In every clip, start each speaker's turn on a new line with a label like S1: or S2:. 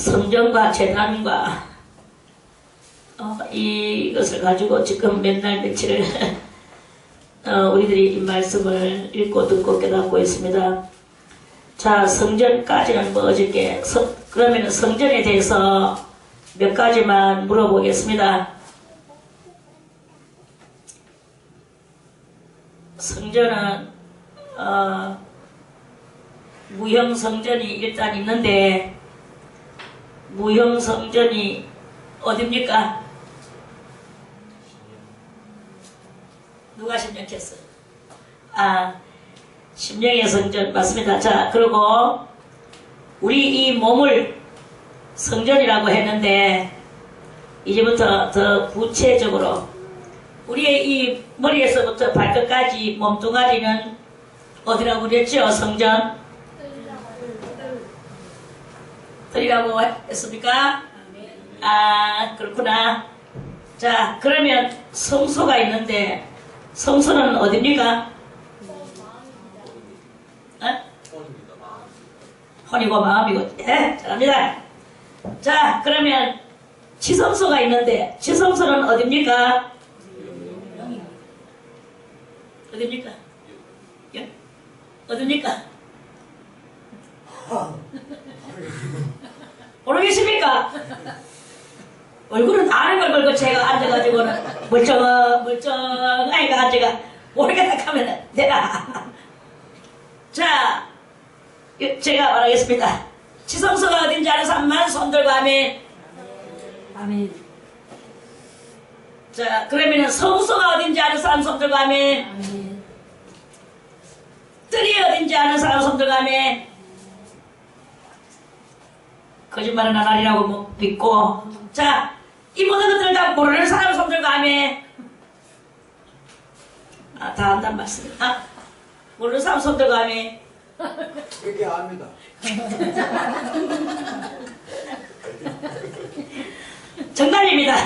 S1: 성전과 재단과 이것을 가지고 지금 몇 날 며칠을 우리들이 이 말씀을 읽고 듣고 깨닫고 있습니다. 자, 성전까지는 뭐 어저께 그러면 성전에 대해서 몇 가지만 물어보겠습니다. 성전은 무형 성전이 일단 있는데 무형 성전이 어딥니까? 누가 심령했어요? 심령의 성전 맞습니다. 자, 그리고 우리 이 몸을 성전이라고 했는데 이제부터 더 구체적으로 우리의 이 머리에서부터 발끝까지 몸뚱아리는 어디라고 그랬죠? 성전? 뜰이라고 했습니까? 그렇구나. 자, 그러면 성소가 있는데 성소는 어딥니까? 혼이고 마음이고. 예? 잘합니다. 자, 그러면 지성소가 있는데 지성소는 어딥니까? 어딥니까? 어딥니까? 모르겠습니까? 얼굴은 아는 걸 걸고 제가 앉아가지고는 멀쩡하니까 앉아가 모르겠다 하면 내가 자, 제가 말하겠습니다. 지성소가 어딘지 아는 사람만 손들고 아멘.
S2: 아멘.
S1: 자, 그러면은 성소가 어딘지 아는 사람 손들고 아멘.
S2: 아멘.
S1: 뜰이 어딘지 아는 사람 손들고 아멘. 거짓말은 안 하리라고 믿고. 자, 이 모든 것들을 다 모르는 사람 손들고 아멘. 다 안단 말씀. 모르는 사람 손들고 아멘.
S3: 그렇게 압니다.
S1: 정답입니다.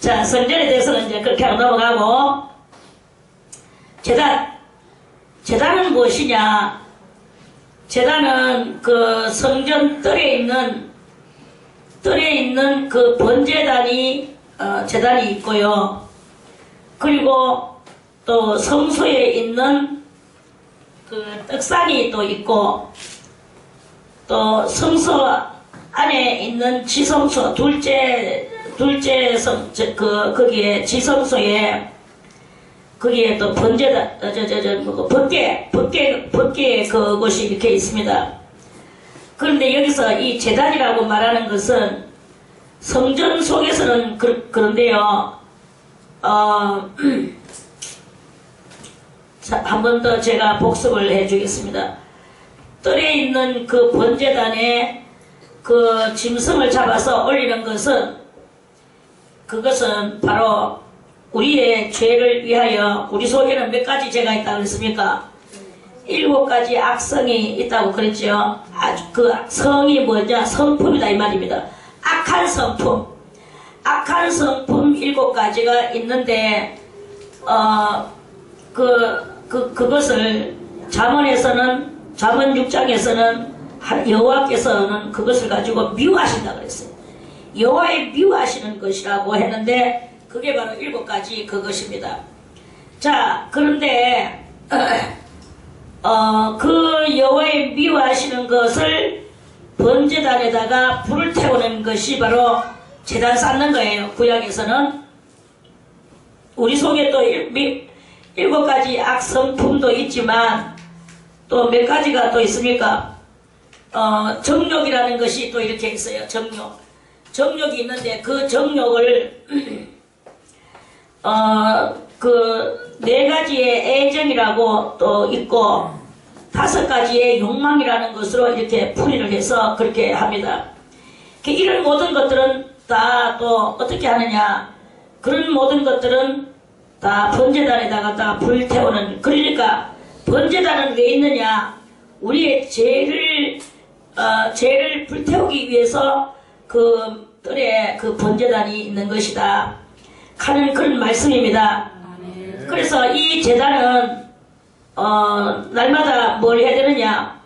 S1: 자, 성전에 대해서는 이제 그렇게 하고 넘어가고, 제단은 무엇이냐? 제단은 그 성전 뜰에 있는 그 번제단이 제단이 있고요. 그리고 또 성소에 있는 그 떡상이 또 있고, 또 성소 안에 있는 지성소 둘째 거기에 지성소에 거기에 또 번제단 법계 그것이 이렇게 있습니다. 그런데 여기서 이 제단이라고 말하는 것은 성전 속에서는 그런데요. 한 번 더 제가 복습을 해주겠습니다. 뜰에 있는 그 번제단에 그 짐승을 잡아서 올리는 그것은 바로 우리의 죄를 위하여. 우리 속에는 몇 가지 죄가 있다고 그랬습니까? 7가지 악성이 있다고 그랬죠. 아주 그 성이 뭐냐? 성품이다 이 말입니다. 악한 성품 7가지가 있는데 그것을 잠언 6장에서는 여호와께서는 그것을 가지고 미워하신다 그랬어요. 여호와의 미워하시는 것이라고 했는데 그게 바로 7가지 그것입니다. 자, 그런데 그 여호와의 미워하시는 것을 번제단에다가 불을 태우는 것이 바로 제단 쌓는 거예요. 구약에서는. 우리 속에 또 7가지 악성품도 있지만 또 몇 가지가 또 있습니까? 정욕이라는 것이 또 이렇게 있어요. 정욕이 있는데 그 정욕을 그 4가지의 애정이라고 또 있고 5가지의 욕망이라는 것으로 이렇게 풀이를 해서 그렇게 합니다. 이런 모든 것들은 다 또 어떻게 하느냐? 그런 모든 것들은 다 번제단에다가 다 불태우는. 그러니까 번제단은 왜 있느냐? 우리의 죄를 불태우기 위해서 그 뜰에 그 번제단이 있는 것이다 하는 그런 말씀입니다. 그래서 이 제단은 날마다 뭘 해야 되느냐?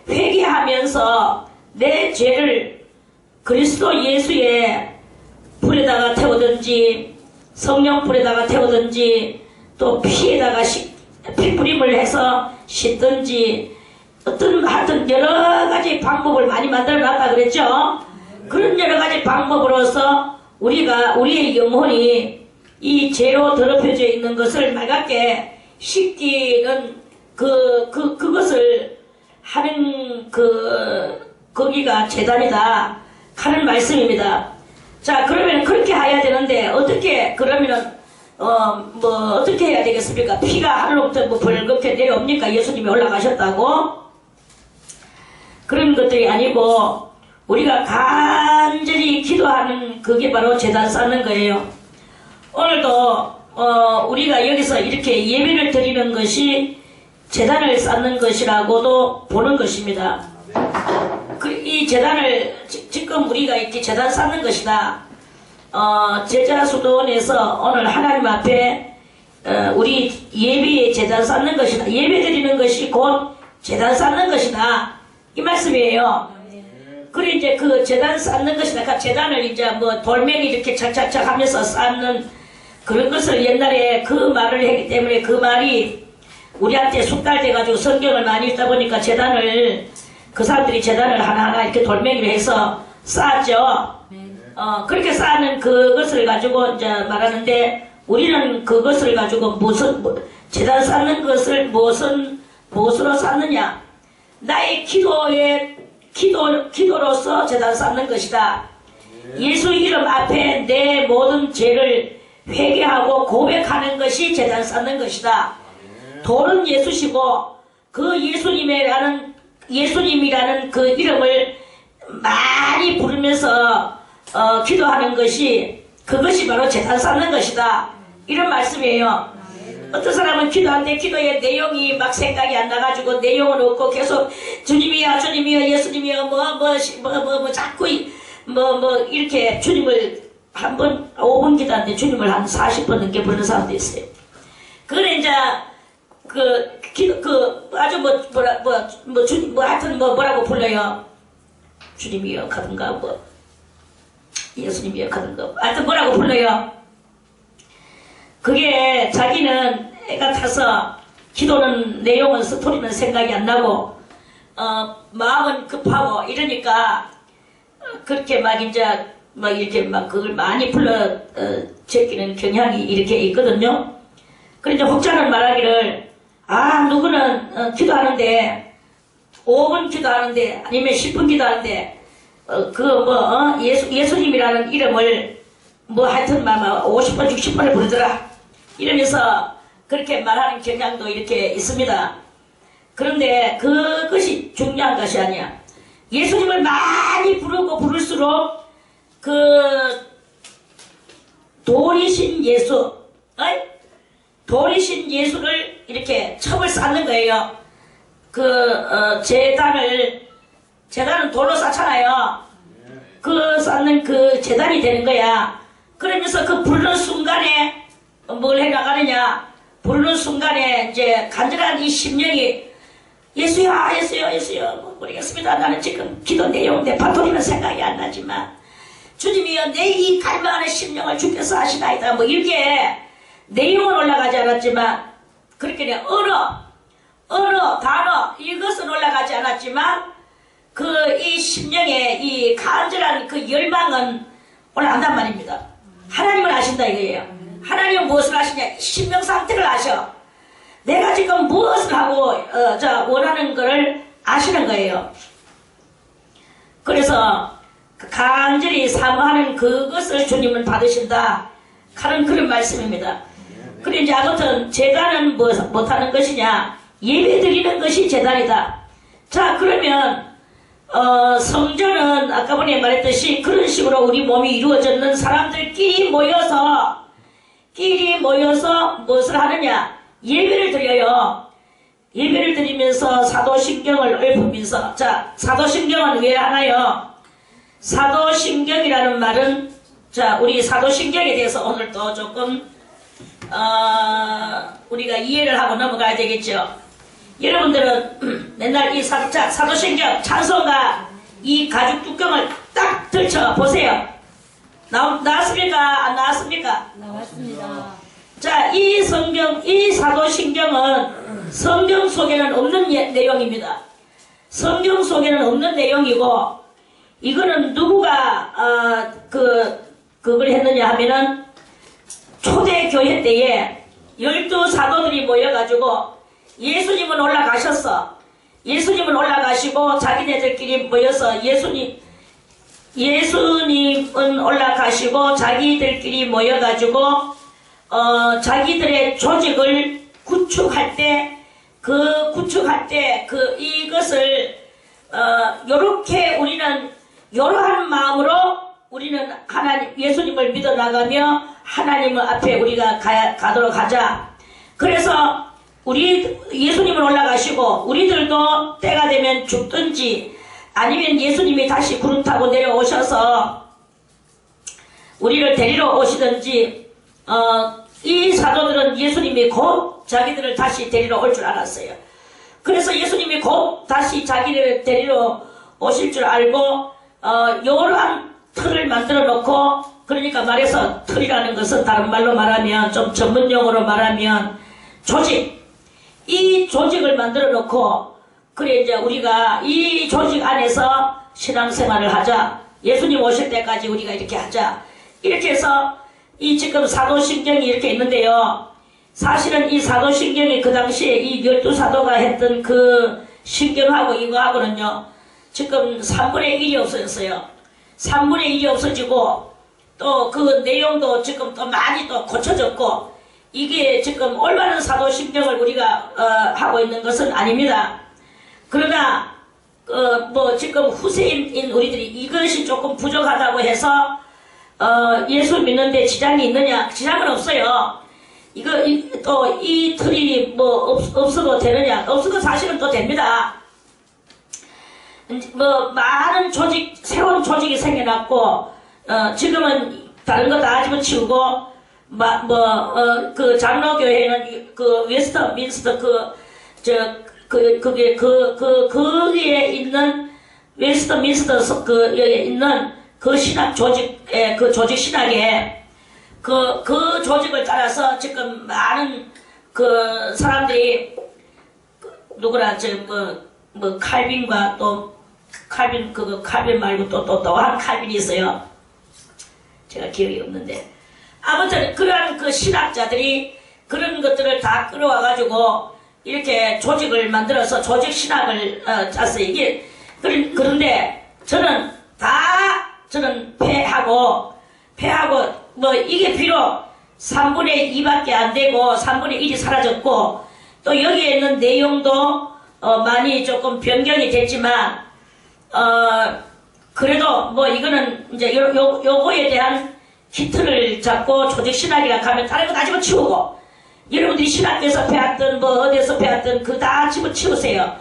S1: 회개하면서 내 죄를 그리스도 예수의 불에다가 태우든지 성령 불에다가 태우든지 또 피에다가 피뿌림을 해서 씻든지 하여튼 여러 가지 방법을 많이 만들어 놨다 그랬죠? 그런 여러 가지 방법으로서 우리의 영혼이 이 죄로 더럽혀져 있는 것을 맑게 씻기는 그것을 하는 거기가 제단이다 하는 말씀입니다. 자, 그러면 그렇게 해야 되는데 어떻게 그러면은 어떻게 해야 되겠습니까? 피가 하늘로부터 뭐 벌겋게 내려옵니까? 예수님이 올라가셨다고? 그런 것들이 아니고 우리가 간절히 기도하는 그게 바로 제단 쌓는 거예요. 오늘도 우리가 여기서 이렇게 예배를 드리는 것이 제단을 쌓는 것이라고도 보는 것입니다. 이 제단을 지금 우리가 이렇게 제단 쌓는 것이다. 제자수도원에서 오늘 하나님 앞에 우리 예배에 제단 쌓는 것이다. 예배 드리는 것이 곧 제단 쌓는 것이다. 이 말씀이에요. 그래 이제 그 제단 쌓는 것이다. 그 제단을 이제 뭐 돌멩이 이렇게 착착착 하면서 쌓는 그런 것을 옛날에 그 말을 했기 때문에 그 말이 우리한테 숙달돼가지고 성경을 많이 읽다 보니까 제단을 그 사람들이 제단을 하나하나 이렇게 돌멩이를 해서 쌓았죠. 그렇게 쌓는 그것을 가지고 이제 말하는데 우리는 그것을 가지고 제단 쌓는 것을 무엇으로 쌓느냐? 나의 기도로서 제단 쌓는 것이다. 예수 이름 앞에 내 모든 죄를 회개하고 고백하는 것이 제단 쌓는 것이다. 돌은 예수시고 그 예수님이라는 그 이름을 많이 부르면서 기도하는 것이 그것이 바로 제단 쌓는 것이다. 이런 말씀이에요. 어떤 사람은 기도하는데 기도의 내용이 막 생각이 안 나가지고 내용은 없고 계속 주님이여 주님이여 예수님이여 자꾸 이렇게 주님을 한 번 5분 기도하는데 주님을 한 40번 넘게 부르는 사람도 있어요. 그래 이제 아주 주님 하여튼 뭐라고 불러요. 주님이여 가든가 예수님이여 가든가 하여튼 뭐라고 불러요. 그게 자기는 애가 타서 기도는 내용은 스토리는 생각이 안 나고 마음은 급하고 이러니까 그렇게 막 이제 이렇게 막 그걸 많이 불러 제끼는 경향이 이렇게 있거든요. 그런데 혹자는 말하기를 누구는 기도하는데 5분 기도하는데 아니면 10분 기도하는데 예수님이라는 이름을 하여튼 50번 60번을 부르더라 이러면서 그렇게 말하는 경향도 이렇게 있습니다. 그런데 그것이 중요한 것이 아니야. 예수님을 많이 부르고 부를수록 돌이신 예수를 이렇게 첩을 쌓는 거예요. 제단은 돌로 쌓잖아요. 쌓는 그 제단이 되는 거야. 그러면서 부르는 순간에 뭘 해나가느냐? 부르는 순간에 이제 간절한 이 심령이 예수야 모르겠습니다. 나는 지금 기도 내용 내 파토리는 생각이 안 나지만 주님이여 내 이 갈망하는 심령을 주께서 하시나이다. 이렇게 내용은 올라가지 않았지만 그렇게 언어, 단어 이것은 올라가지 않았지만 이 심령의 이 간절한 열망은 올라간단 말입니다. 하나님을 아신다 이거예요. 하나님은 무엇을 아시냐? 심령 상태를 아셔. 내가 지금 무엇을 하고 원하는 것을 아시는 거예요. 그래서 간절히 사모하는 그것을 주님은 받으신다 하는 그런 말씀입니다. 그래 이제 아무튼 제단은 못하는 것이냐? 예배 드리는 것이 제단이다. 자 그러면 성전은 아까 전에 말했듯이 그런 식으로 우리 몸이 이루어졌는 사람들끼리 모여서 무엇을 하느냐? 예배를 드려요. 예배를 드리면서 사도신경을 읊으면서 자 사도신경은 왜 하나요? 사도신경이라는 말은 우리 사도신경에 대해서 오늘 또 조금 우리가 이해를 하고 넘어가야 되겠죠. 여러분들은 맨날 이 사도신경 찬송가 이 가죽 뚜껑을 딱 들쳐 보세요. 나왔습니까? 안 나왔습니까?
S2: 나왔습니다.
S1: 자, 이 성경, 이 사도신경은 성경 속에는 없는 내용입니다. 성경 속에는 없는 내용이고, 이거는 누구가, 그걸 했느냐 하면은, 초대교회 때에 12사도들이 모여가지고, 예수님은 올라가셨어. 예수님은 올라가시고, 자기네들끼리 모여서 예수님은 올라가시고, 자기들끼리 모여가지고, 자기들의 조직을 구축할 때, 이것을, 요렇게 우리는, 요러한 마음으로 우리는 예수님을 믿어나가며 하나님 앞에 우리가 가도록 하자. 그래서 예수님은 올라가시고, 우리들도 때가 되면 죽든지, 아니면 예수님이 다시 구름 타고 내려오셔서, 우리를 데리러 오시든지, 이 사도들은 예수님이 곧 자기들을 다시 데리러 올 줄 알았어요. 그래서 예수님이 곧 다시 자기를 데리러 오실 줄 알고, 요러한 틀을 만들어 놓고, 그러니까 말해서 틀이라는 것은 다른 말로 말하면, 좀 전문용어로 말하면, 이 조직을 만들어 놓고, 그래 이제 우리가 이 조직 안에서 신앙생활을 하자. 예수님 오실 때까지 우리가 이렇게 하자. 이렇게 해서, 이 지금 사도신경이 이렇게 있는데요. 사실은 이 사도신경이 그 당시에 이 12사도가 했던 그 신경하고 이거하고는요. 지금 3분의 1이 없어졌어요. 3분의 1이 없어지고 또 그 내용도 지금 또 많이 또 고쳐졌고 이게 지금 올바른 사도신경을 우리가 하고 있는 것은 아닙니다. 그러나 지금 후세인 우리들이 이것이 조금 부족하다고 해서 예수 믿는데 지장이 있느냐? 지장은 없어요. 또 이 틀이 없어도 되느냐? 없어도 사실은 또 됩니다. 많은 새로운 조직이 생겨났고, 지금은 다른 거 다 집어치우고, 장로교회는 웨스터민스터 거기에 있는 웨스터민스터 여기에 있는 그 신학 조직 신학에 그 조직을 따라서 지금 많은 사람들이 누구나 칼빈과 또 칼빈 말고 또한 칼빈이 있어요. 제가 기억이 없는데 아무튼 그러한 신학자들이 그런 것들을 다 끌어와가지고 이렇게 조직을 만들어서 조직 신학을 짰어요. 이게 그런데 저는 패하고 이게 비록 3분의 2밖에 안 되고 3분의 1이 사라졌고 또 여기에 있는 내용도 많이 조금 변경이 됐지만 그래도 이거는 이제 요거에 대한 키트를 잡고 조직 신학이라 하면 다른 거 다 집어치우고 여러분들이 신학교에서 배웠던 어디에서 배웠던 그 다 집어치우세요.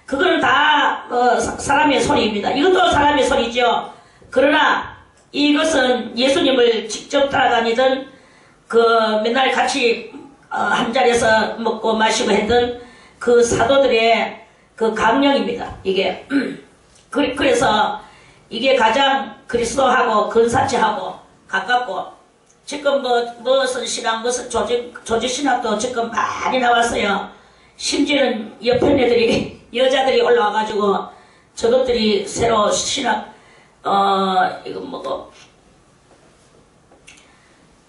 S1: 그거는 다 사람의 소리입니다. 이것도 사람의 소리죠. 그러나 이것은 예수님을 직접 따라다니던 맨날 같이 한 자리에서 먹고 마시고 했던 그 사도들의 그 강령입니다. 이게 그래서 이게 가장 그리스도하고 근사치하고 가깝고 지금 무슨 신학 무슨 조직 신학도 지금 많이 나왔어요. 심지어는 옆에 애들이 여자들이 올라와가지고 저것들이 새로 신학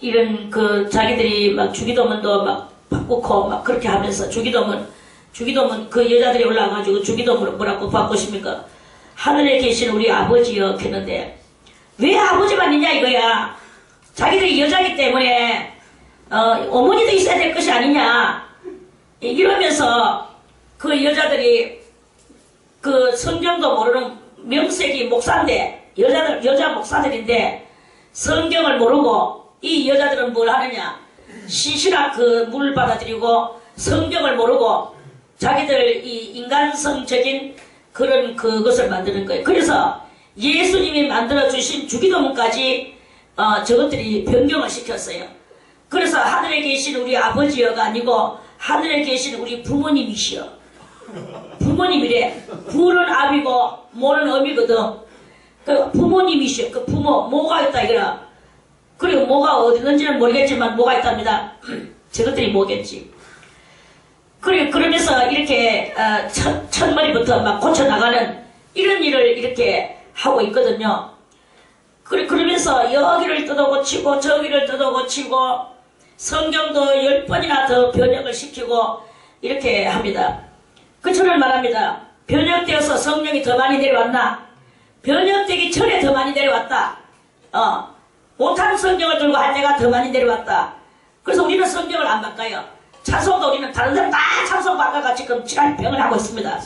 S1: 이런 자기들이 막 주기도문도 막 바꾸고 막 그렇게 하면서 주기도문 그 여자들이 올라와가지고 주기도문을 뭐라고 바꾸십니까? 하늘에 계신 우리 아버지여 했는데 왜 아버지만 있냐 이거야. 자기들이 여자기 때문에 어머니도 있어야 될 것이 아니냐 이러면서 그 여자들이 성경도 모르는 명색이 목사인데 여자 목사들인데 성경을 모르고 이 여자들은 뭘 하느냐 신신학 물 받아들이고 성경을 모르고 자기들 이 인간성적인 그것을 만드는 거예요. 그래서 예수님이 만들어주신 주기도문까지 저것들이 변경을 시켰어요. 그래서 하늘에 계신 우리 아버지여가 아니고 하늘에 계신 우리 부모님이시여. 부모님이래. 부는 아비고 모는 어미거든. 그 부모님이시여. 그 부모 모가 있다 이거라. 그리고 모가 어디 있는지는 모르겠지만 모가 있답니다. 저것들이 뭐겠지. 그러면서 이렇게 첫머리부터 막 고쳐나가는 이런 일을 이렇게 하고 있거든요. 그러면서 여기를 뜯어고치고 저기를 뜯어고치고 성경도 10번이나 더 번역을 시키고 이렇게 합니다. 저는 말합니다. 번역되어서 성령이 더 많이 내려왔나? 번역되기 전에 더 많이 내려왔다. 못한 성경을 들고 할 때가 더 많이 내려왔다. 그래서 우리는 성경을 안 바꿔요. 찬송도 우리는 다른 사람 다 찬송 바꿔가 지금 질환병을 하고 있습니다.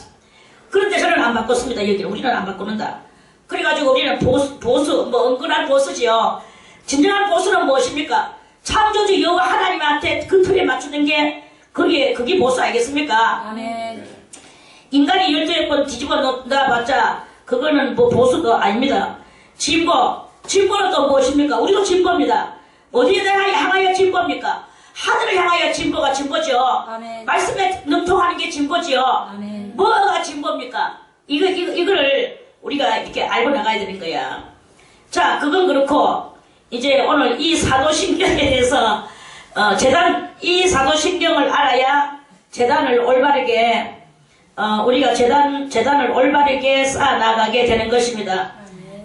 S1: 그런데 저는 안 바꿨습니다. 여기는 우리는 안 바꾸는다. 그래가지고 우리는 보수 뭐 은근한 보수지요. 진정한 보수는 무엇입니까? 창조주 여호와 하나님한테 그 틀에 맞추는 게 그게 보수 아니겠습니까?
S2: 아멘.
S1: 인간이 12번 뒤집어 놔봤자 그거는 뭐 보수도 아닙니다. 진보는 또 무엇입니까? 우리도 진보입니다. 어디에 향하여 진보입니까? 하늘을 향하여 진보죠.
S2: 아멘.
S1: 말씀에 능통하는 게 진보지요.
S2: 아멘.
S1: 뭐가 진보입니까? 이거를 우리가 이렇게 알고 나가야 되는 거야. 자, 그건 그렇고 이제 오늘 이 사도신경에 대해서 이 사도신경을 알아야 재단을 올바르게 우리가 재단을 올바르게 쌓아나가게 되는 것입니다.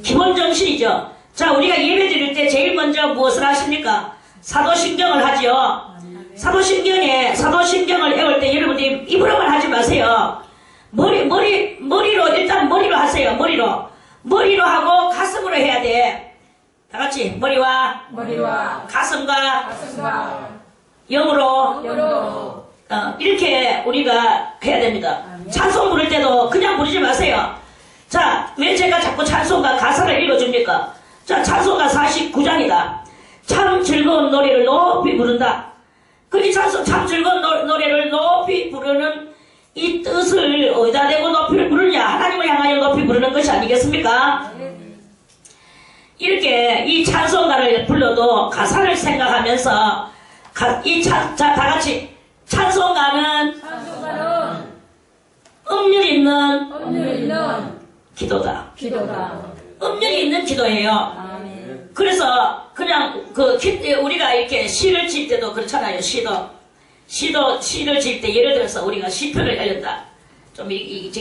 S1: 기본 정신이죠. 자, 우리가 예배 드릴 때 제일 먼저 무엇을 하십니까? 사도신경을 하죠. 사도신경을 외울 때 여러분들이 입으로만 하지 마세요. 머리로 일단 머리로 하세요. 머리로 하고 가슴으로 해야 돼. 다 같이 머리와 가슴과 영으로 이렇게 우리가 해야 됩니다. 찬송 부를 때도 그냥 부르지 마세요. 자, 왜 제가 자꾸 찬송가 가사를 읽어줍니까? 자, 찬송가 49장이다. 참 즐거운 노래를 높이 부른다. 그 참 즐거운 노래를 높이 부르는 이 뜻을 어디다 대고 높이 부르냐? 하나님을 향하여 높이 부르는 것이 아니겠습니까? 이렇게 이 찬송가를 불러도 가사를 생각하면서 다 같이 찬송가는 음률 있는 기도다. 음률이 있는 기도예요.
S2: 아멘.
S1: 그래서 그냥 우리가 이렇게 시를 칠 때도 그렇잖아요. 시를 칠 때 예를 들어서 우리가 시편을 열렸다.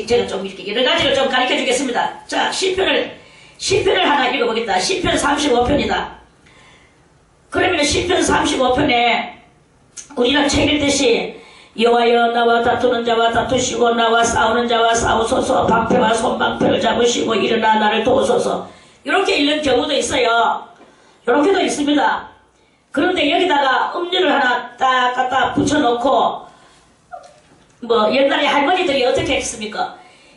S1: 제가 좀 이렇게 여러 가지를 좀 가르쳐 주겠습니다. 자, 시편을 하나 읽어보겠다. 시편 35편이다. 그러면 시편 35편에 우리는 책 읽듯이 여호와여 나와 다투는 자와 다투시고 나와 싸우는 자와 싸우소서 방패와 손방패를 잡으시고 일어나 나를 도우소서. 이렇게 읽는 경우도 있어요. 이렇게도 있습니다. 그런데 여기다가 음료를 하나 딱 갖다 붙여놓고 뭐 옛날에 할머니들이 어떻게 했습니까?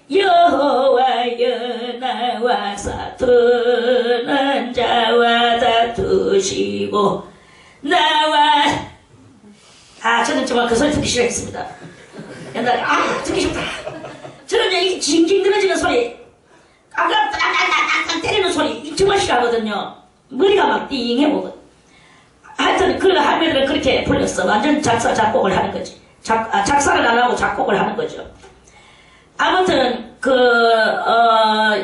S1: 여호와여 나와 다투는 자와 다투시고 나와 저는 정말 그 소리 듣기 싫어했습니다. 옛날에 듣기 싫다. 저는 이렇게 징징 늘어지는 소리 땅땅땅땅땅 때리는 소리 정말 싫어하거든요. 머리가 막 띵해보거든. 하여튼 그 할머니들은 그렇게 불렸어. 완전 작곡을 하는 거지. 작사를 안 하고 작곡을 하는 거죠. 아무튼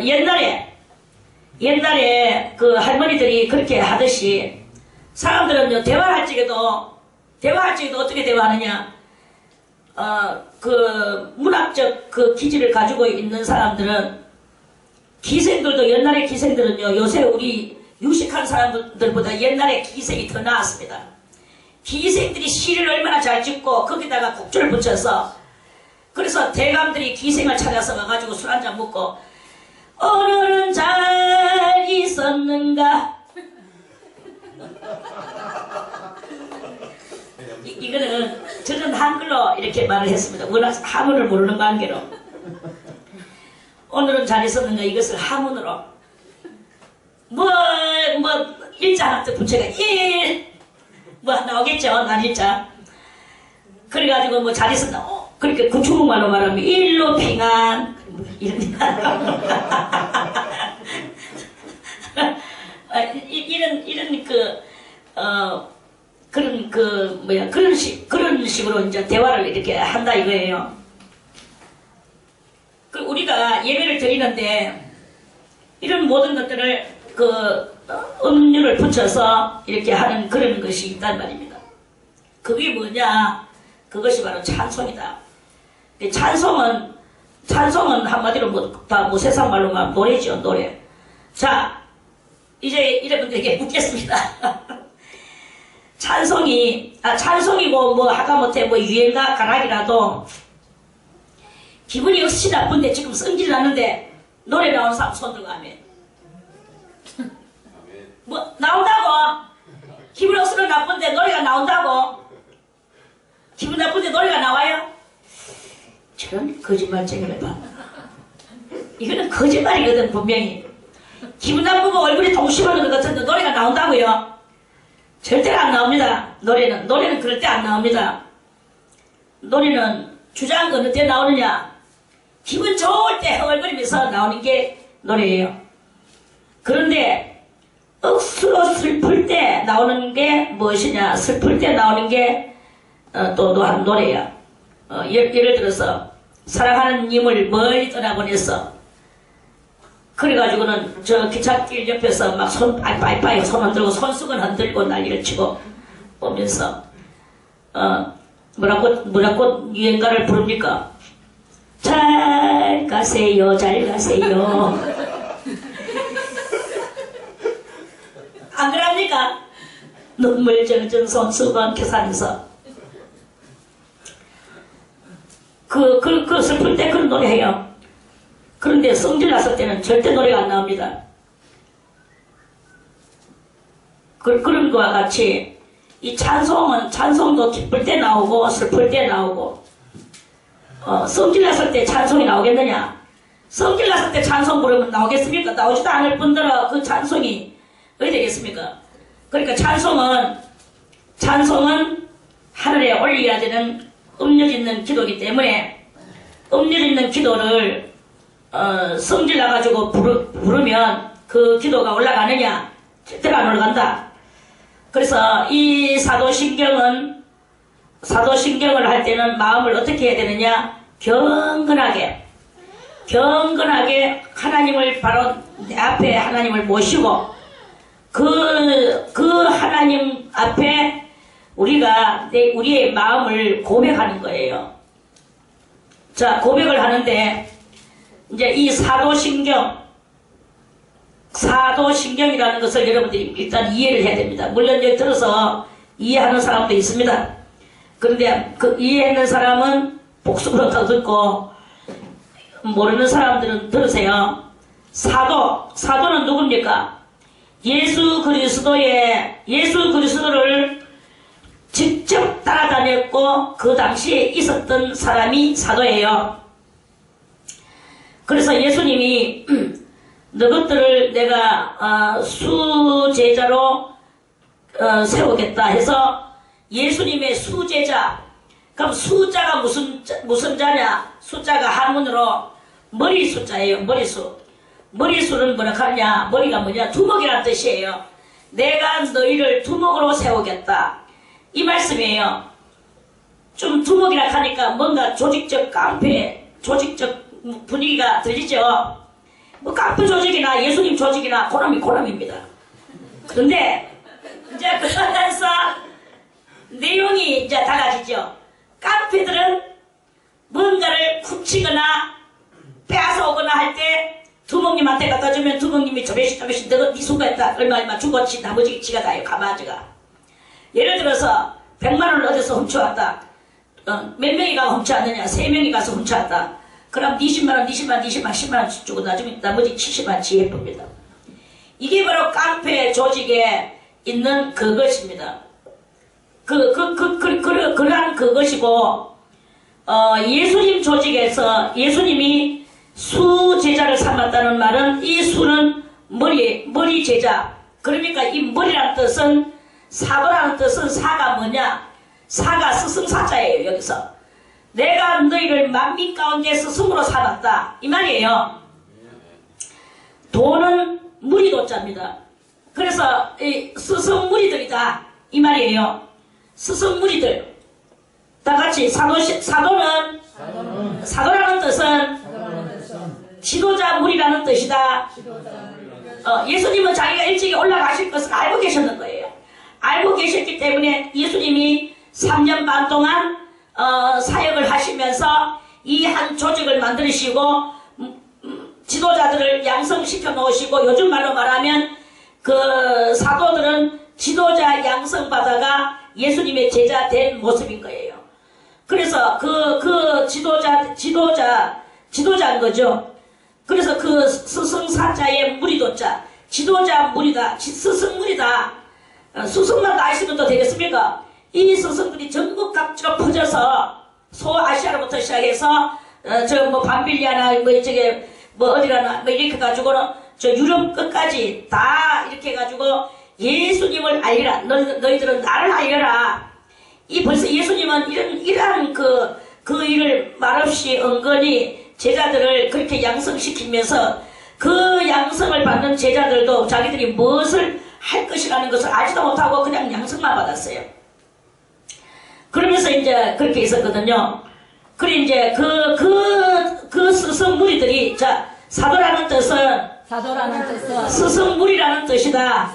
S1: 옛날에 그 할머니들이 그렇게 하듯이 사람들은요 대화할 적에도 어떻게 대화하느냐? 그 문학적 그 기질을 가지고 있는 사람들은 기생들도 옛날의 기생들은요 요새 우리 유식한 사람들보다 옛날에 기생이 더 나았습니다. 기생들이 시를 얼마나 잘 짓고 거기다가 곡조를 붙여서 그래서 대감들이 기생을 찾아서 와가지고 술 한잔 먹고 오늘은 잘 있었는가 이거는 저는 한글로 이렇게 말을 했습니다. 워낙 한문을 모르는 관계로 오늘은 잘 있었는가 이것을 한문으로 뭐 일자 하나 또 붙여가 뭐 나오겠죠. 난일자 그래가지고 뭐 잘 있었나 그렇게 그 중국말로 말하면 일로 평안 이런 이런 그런 식으로 이제 대화를 이렇게 한다 이거예요. 우리가 예배를 드리는데 이런 모든 것들을 음료를 붙여서 이렇게 하는 그런 것이 있단 말입니다. 그게 뭐냐? 그것이 바로 찬송이다. 찬송은 한마디로 다 세상 말로 막 노래죠, 노래. 자, 이제 여러분들에게 묻겠습니다. 찬송이고 뭐 하다못해 뭐 유행가 가락이라도 기분이 역시 나쁜데 지금 성질 나는데 노래 나오는 사람 손 들고 하면 뭐 나온다고? 기분 억수로 나쁜데 노래가 나온다고? 기분 나쁜데 노래가 나와요? 저런 거짓말쟁이를 봐. 이거는 거짓말이거든 분명히. 기분 나쁘고 얼굴이 동심하는 것 같은데 노래가 나온다고요? 절대로 안 나옵니다. 노래는 그럴 때 안 나옵니다. 노래는 주장 어느 때 나오느냐? 기분 좋을 때 흥얼거리면서 나오는 게 노래예요. 그런데 억수로 슬플 때 나오는 게 무엇이냐? 슬플 때 나오는 게 또 한 노래야. 예를 들어서 사랑하는 님을 멀리 떠나보냈어. 그래가지고는 저 기찻길 옆에서 막 손 빠이빠이 손 흔들고 손수건 흔들고 난리를 치고 보면서 뭐라고 유행가를 부릅니까? 잘 가세요, 잘 가세요. 안 그럽니까? 눈물 젖은 손수건 계산해서 그 슬플 때 그런 노래 해요. 그런데 성질 났을 때는 절대 노래가 안 나옵니다. 그런 거와 같이 이 찬송도 기쁠 때 나오고 슬플 때 나오고 성질 났을 때 찬송이 나오겠느냐? 성질 났을 때 찬송 부르면 나오겠습니까? 나오지도 않을 뿐더러 그 찬송이 어디 되겠습니까? 그러니까 찬송은 하늘에 올려야 되는 음력 있는 기도이기 때문에 음력 있는 기도를 성질 나가지고 부르면 그 기도가 올라가느냐? 절대로 안 올라간다. 그래서 이 사도신경을 할 때는 마음을 어떻게 해야 되느냐? 경건하게 하나님을 바로 내 앞에 하나님을 모시고 그 하나님 앞에 우리의 마음을 고백하는 거예요. 자, 고백을 하는데 이제 이 사도신경이라는 것을 여러분들이 일단 이해를 해야 됩니다. 물론 여기 들어서 이해하는 사람도 있습니다. 그런데 그 이해하는 사람은 복습으로 더 듣고 모르는 사람들은 들으세요. 사도는 누굽니까? 예수 그리스도를 직접 따라다녔고 그 당시에 있었던 사람이 사도예요. 그래서 예수님이 너것들을 내가 수제자로 세우겠다 해서 예수님의 수제자. 그럼 숫자가 무슨 자냐? 숫자가 한문으로 머리 숫자예요. 머리수. 머리수는 뭐라 하냐? 머리가 뭐냐? 두목이라는 뜻이에요. 내가 너희를 두목으로 세우겠다. 이 말씀이에요. 좀 두목이라 하니까 뭔가 조직적 깡패, 조직적 분위기가 들리죠? 뭐 깡패 조직이나 예수님 조직이나 고놈입니다. 그런데 이제 그 안에서 내용이 이제 달라지죠. 깡패들은 뭔가를 훔치거나 빼앗아오거나 할 때 두목님한테 갖다 주면 두목님이 저배씩 너가 네 수고했다. 얼마 죽었지. 나머지 지가 다요. 가마지가. 예를 들어서 100만원을 어디서 훔쳐왔다. 몇 명이 가서 훔쳐왔느냐? 3명이 가서 훔쳐왔다. 그럼 20만원, 10만원 주고 나중에 나머지 70만원 지혜봅니다. 이게 바로 깡패 조직에 있는 그것입니다. 그러한 그것이고, 예수님 조직에서 예수님이 수제자를 삼았다는 말은 이 수는 머리 제자. 그러니까 이 머리라는 뜻은 사도라는 뜻은 사가 뭐냐? 사가 스승사자예요. 여기서 내가 너희를 만민 가운데 스승으로 삼았다 이 말이에요. 도는 무리도자입니다. 그래서 이 스승 무리들이다 이 말이에요. 스승무리들 다 같이 사도라는 뜻은 지도자 무리라는 뜻이다. 예수님은 자기가 일찍이 올라가실 것을 알고 계셨는 거예요. 알고 계셨기 때문에 예수님이 3년 반 동안 사역을 하시면서 이 한 조직을 만드시고 지도자들을 양성시켜 놓으시고, 요즘 말로 말하면 그 사도들은 지도자 양성 받아가 예수님의 제자 된 모습인 거예요. 그래서 그 지도자인 거죠. 그래서 그 스승사자의 무리도자, 지도자 무리다, 스승무리다. 스승만 다 아시면 또 되겠습니까? 이 스승들이 전국 각지로 퍼져서 소아시아로부터 시작해서 저 뭐 밤빌리아나 뭐 이쪽에 뭐 어디라나 뭐 이렇게 가지고는 저 유럽 끝까지 다 이렇게 해가지고 예수님을 알리라. 너희들은 나를 알려라. 이 벌써 예수님은 이러한 그 일을 말없이 은근히 제자들을 그렇게 양성시키면서 그 양성을 받는 제자들도 자기들이 무엇을 할 것이라는 것을 알지도 못하고 그냥 양성만 받았어요. 그러면서 이제 그렇게 있었거든요. 그래 이제 그 스승무리들이, 자, 사도라는 뜻은 스승무리라는 뜻이다.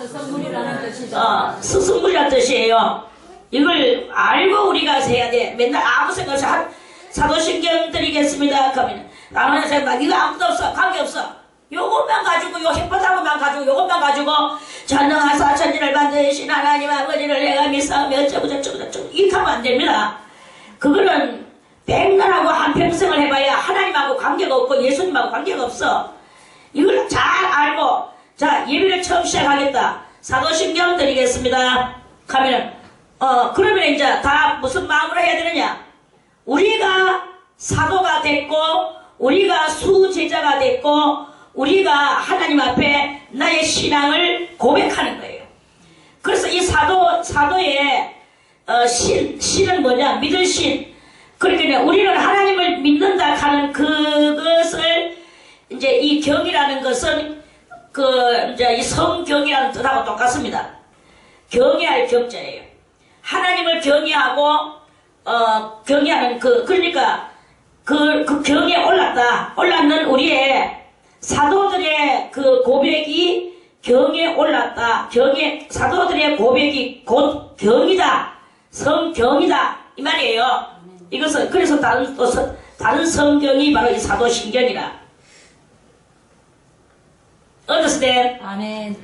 S1: 스승무리라는 뜻이에요. 이걸 알고 우리가 해야 돼. 맨날 아무 생각 없이 사도신경 드리겠습니다. 그러면 나는 생각, 이거 아무도 없어, 관계 없어. 요것만 가지고, 요 햇바닥만 가지고, 요것만 가지고 전능하사 천지를 만드신 하나님 아버지를 내가 믿사오며 어쩌고 이렇게 하면 안 됩니다. 그거는 백날하고 한평생을 해봐야 하나님하고 관계가 없고 예수님하고 관계가 없어. 이걸 잘 알고, 자, 예배를 처음 시작하겠다. 사도신경 드리겠습니다. 하면은 그러면 이제 다 무슨 마음으로 해야 되느냐? 우리가 사도가 됐고, 우리가 수제자가 됐고, 우리가 하나님 앞에 나의 신앙을 고백하는 거예요. 그래서 이 사도의 신은 뭐냐? 믿을 신. 그러니까 우리는 하나님을 믿는다 하는 그것을 이제 이 경이라는 것은 이제 이 성경이라는 뜻하고 똑같습니다. 경외할 경자예요. 하나님을 경외하고 경외하는 그러니까 그 경에 올랐는 우리의 사도들의 그 고백이 경에 올랐다. 사도들의 고백이 곧 경이다. 성경이다. 이 말이에요. 이것은 그래서 다른 성경이 바로 이 사도신경이라. understand?
S2: 아멘.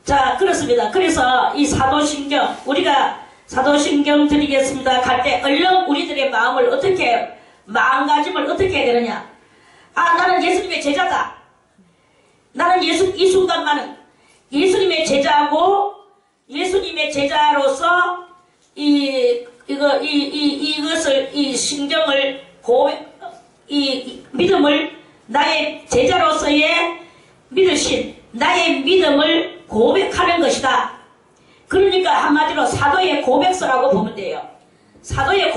S1: 자, 그렇습니다. 그래서 이 사도신경, 우리가 사도신경 드리겠습니다 할 때 얼른 우리들의 마음을 마음가짐을 어떻게 해야 되느냐? 아, 나는 예수님의 제자다. 나는 이 순간만은 예수님의 제자고, 예수님의 제자로서 이것을, 이 신경을 이 믿음을, 나의 제자로서의 믿으신 나의 믿음을 고백하는 것이다. 그러니까 한마디로 사도의 고백서라고 보면 돼요. 사도의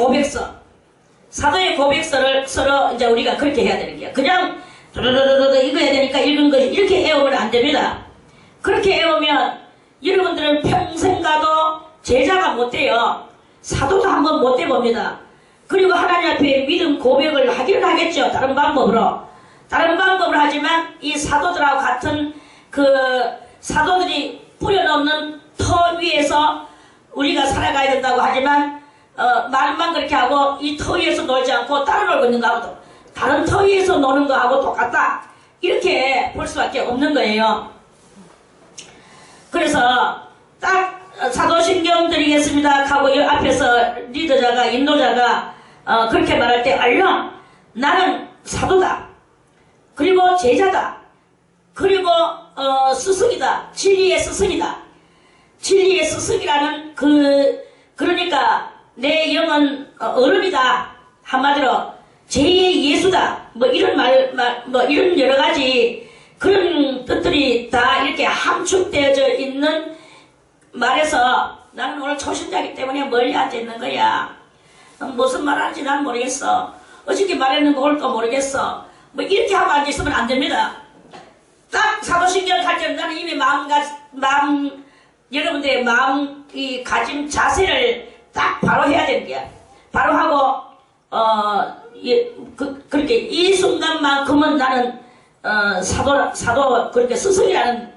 S1: 고백서를 서로 이제 우리가 그렇게 해야 되는 거야. 그냥 이거 해야 되니까 읽은 것이 이렇게 외우면 안 됩니다. 그렇게 외우면 여러분들은 평생 가도 제자가 못 돼요. 사도도 한번 못 돼봅니다. 그리고 하나님 앞에 믿음 고백을 하기는 하겠죠. 다른 방법으로 하지만 이 사도들하고 같은 그 사도들이 뿌려놓는 터 위에서 우리가 살아가야 된다고 하지만 말만 그렇게 하고 이 터 위에서 놀지 않고 따로 놀고 있는 거하고 다른 터 위에서 노는 거하고 똑같다. 이렇게 볼 수밖에 없는 거예요. 그래서 딱 사도신경 드리겠습니다 하고 이 앞에서 리더자가 인도자가 그렇게 말할 때 얼른 나는 사도다. 그리고 제자다. 그리고 스승이다. 진리의 스승이다. 진리의 스승이라는 그러니까 내 영은 어른이다. 한마디로 제2의 예수다. 뭐 이런 뭐 이런 여러 가지 그런 뜻들이 다 이렇게 함축되어져 있는 말에서 나는 오늘 초신자이기 때문에 멀리 앉아 있는 거야. 무슨 말 하는지 난 모르겠어. 어저께 말했는 거 오늘 또 모르겠어. 뭐 이렇게 하고 앉아 있으면 안 됩니다. 딱 사도신경 할 때는 나는 이미 여러분들의 마음 이 가짐 자세를 딱 바로 해야 되는 거야. 바로 하고 그렇게 이 순간만큼은 나는 사도 그렇게 스승이라는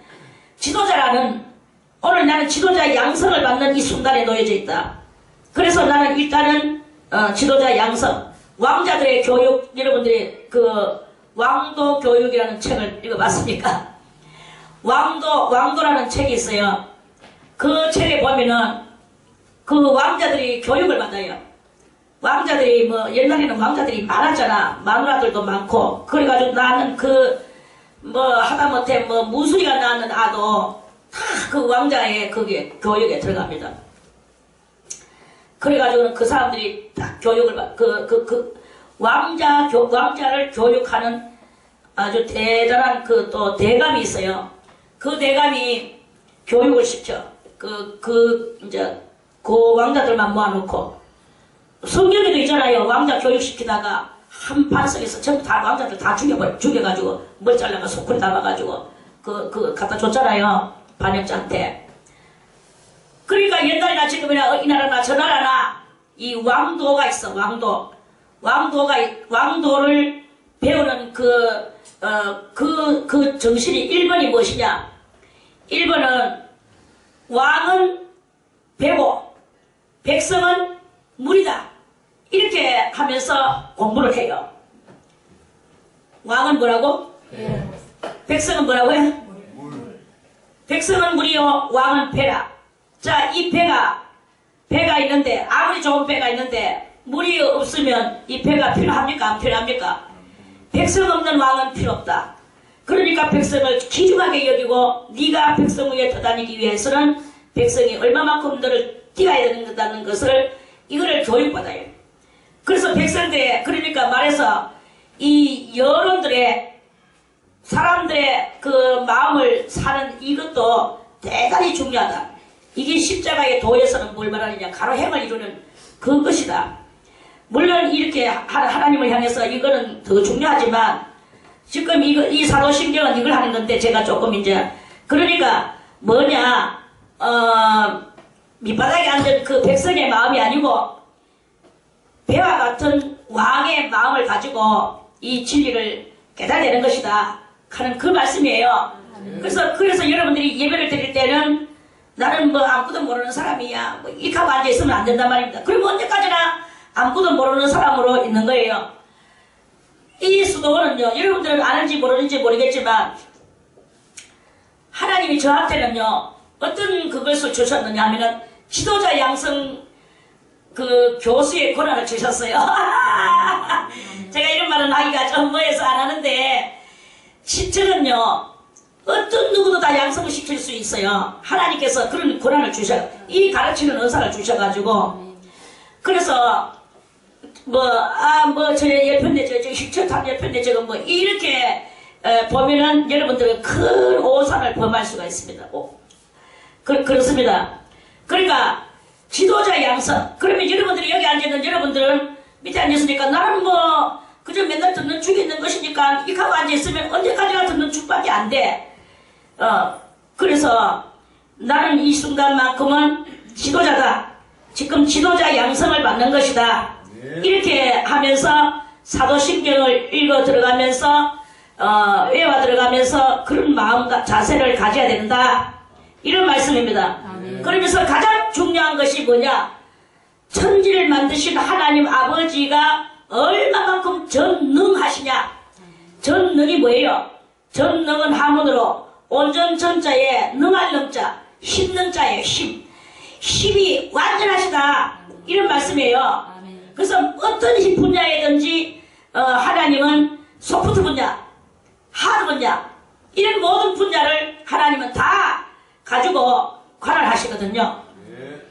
S1: 지도자라는 오늘 나는 지도자 양성을 받는 이 순간에 놓여져 있다. 그래서 나는 일단은 지도자 양성, 왕자들의 교육, 여러분들이 그 왕도 교육이라는 책을 읽어봤습니까? 왕도라는 책이 있어요. 그 책에 보면은 그 왕자들이 교육을 받아요. 왕자들이 뭐 옛날에는 왕자들이 많았잖아. 마누라들도 많고 그래가지고 나는 하다못해 무술이가 낳는 아도 다 그 왕자의 그게 교육에 들어갑니다. 그래가지고 그 사람들이 딱 교육을 왕자를 교육하는 아주 대단한 또 대감이 있어요. 그 대감이 교육을 시켜. 이제 그 왕자들만 모아놓고 성경에도 있잖아요. 왕자 교육시키다가 한 반석에서 전부 다 왕자들 다 죽여가지고 머리 잘라가 소쿠리 담아가지고 갖다 줬잖아요. 반역자한테. 그러니까 옛날이나 지금이나 이 나라나 저 나라나 이 왕도가 있어. 왕도를 배우는 그 정신이 1번이 무엇이냐? 1번은 왕은 배고 백성은 물이다. 이렇게 하면서 공부를 해요. 왕은 뭐라고? 백성은 뭐라고요? 백성은 물이요, 왕은 배라. 자, 이 배가 있는데, 아무리 좋은 배가 있는데 물이 없으면 이 배가 필요합니까? 안 필요합니까? 백성 없는 왕은 필요 없다. 그러니까 백성을 귀중하게 여기고 네가 백성 위에 떠다니기 위해서는 백성이 얼마만큼 너를 뛰어야 된다는 것을 이거를 교육받아요. 그래서 백성들의 그러니까 말해서 이 여론들의 사람들의 그 마음을 사는 이것도 대단히 중요하다. 이게 십자가의 도에서는 뭘 말하느냐? 가로행을 이루는 그것이다. 물론 이렇게 하나님을 향해서 이거는 더 중요하지만 지금 이 사도신경은 이걸 하는 건데 제가 조금 이제 그러니까 뭐냐 밑바닥에 앉은 그 백성의 마음이 아니고 배와 같은 왕의 마음을 가지고 이 진리를 깨달아내는 것이다 하는 그 말씀이에요. 그래서 여러분들이 예배를 드릴 때는 나는 아무것도 모르는 사람이야 이렇게 하고 앉아있으면 안 된단 말입니다. 그리고 언제까지나 아무것도 모르는 사람으로 있는 거예요. 이 수도원은요, 여러분들은 아는지 모르는지 모르겠지만 하나님이 저한테는요 어떤 그것을 주셨느냐 하면은 지도자 양성 그 교수의 권한을 주셨어요. 제가 이런 말은 하기가 좀 뭐해서 안 하는데 저는요 어떤 누구도 다 양성을 시킬 수 있어요. 하나님께서 그런 권한을 주셔요. 이 가르치는 은사를 주셔가지고 그래서 저 예편대 저 식처탄 예편대 저거 이렇게 보면은 여러분들은 큰 오산을 범할 수가 있습니다. 그렇습니다. 그러니까 지도자 양성. 그러면 여러분들이 여기 앉아있는 여러분들은 밑에 앉았으니까 나는 그저 맨날 듣는 축이 있는 것이니까 이렇게 하고 앉아있으면 언제까지나 듣는 축밖에 안 돼. 그래서 나는 이 순간만큼은 지도자다. 지금 지도자 양성을 받는 것이다. 이렇게 하면서 사도신경을 읽어 들어가면서 외워 들어가면서 그런 마음과 자세를 가져야 된다. 이런 말씀입니다. 그러면서 가장 중요한 것이 뭐냐? 천지를 만드신 하나님 아버지가 얼마만큼 전능하시냐? 전능이 뭐예요? 전능은 한문으로 온전전자에 능할 능자, 힘능자예요. 힘이 완전하시다. 이런 말씀이에요. 그래서 어떤 힘 분야에든지 하나님은 소프트 분야, 하드 분야 이런 모든 분야를 하나님은 다 가지고 관할하시거든요.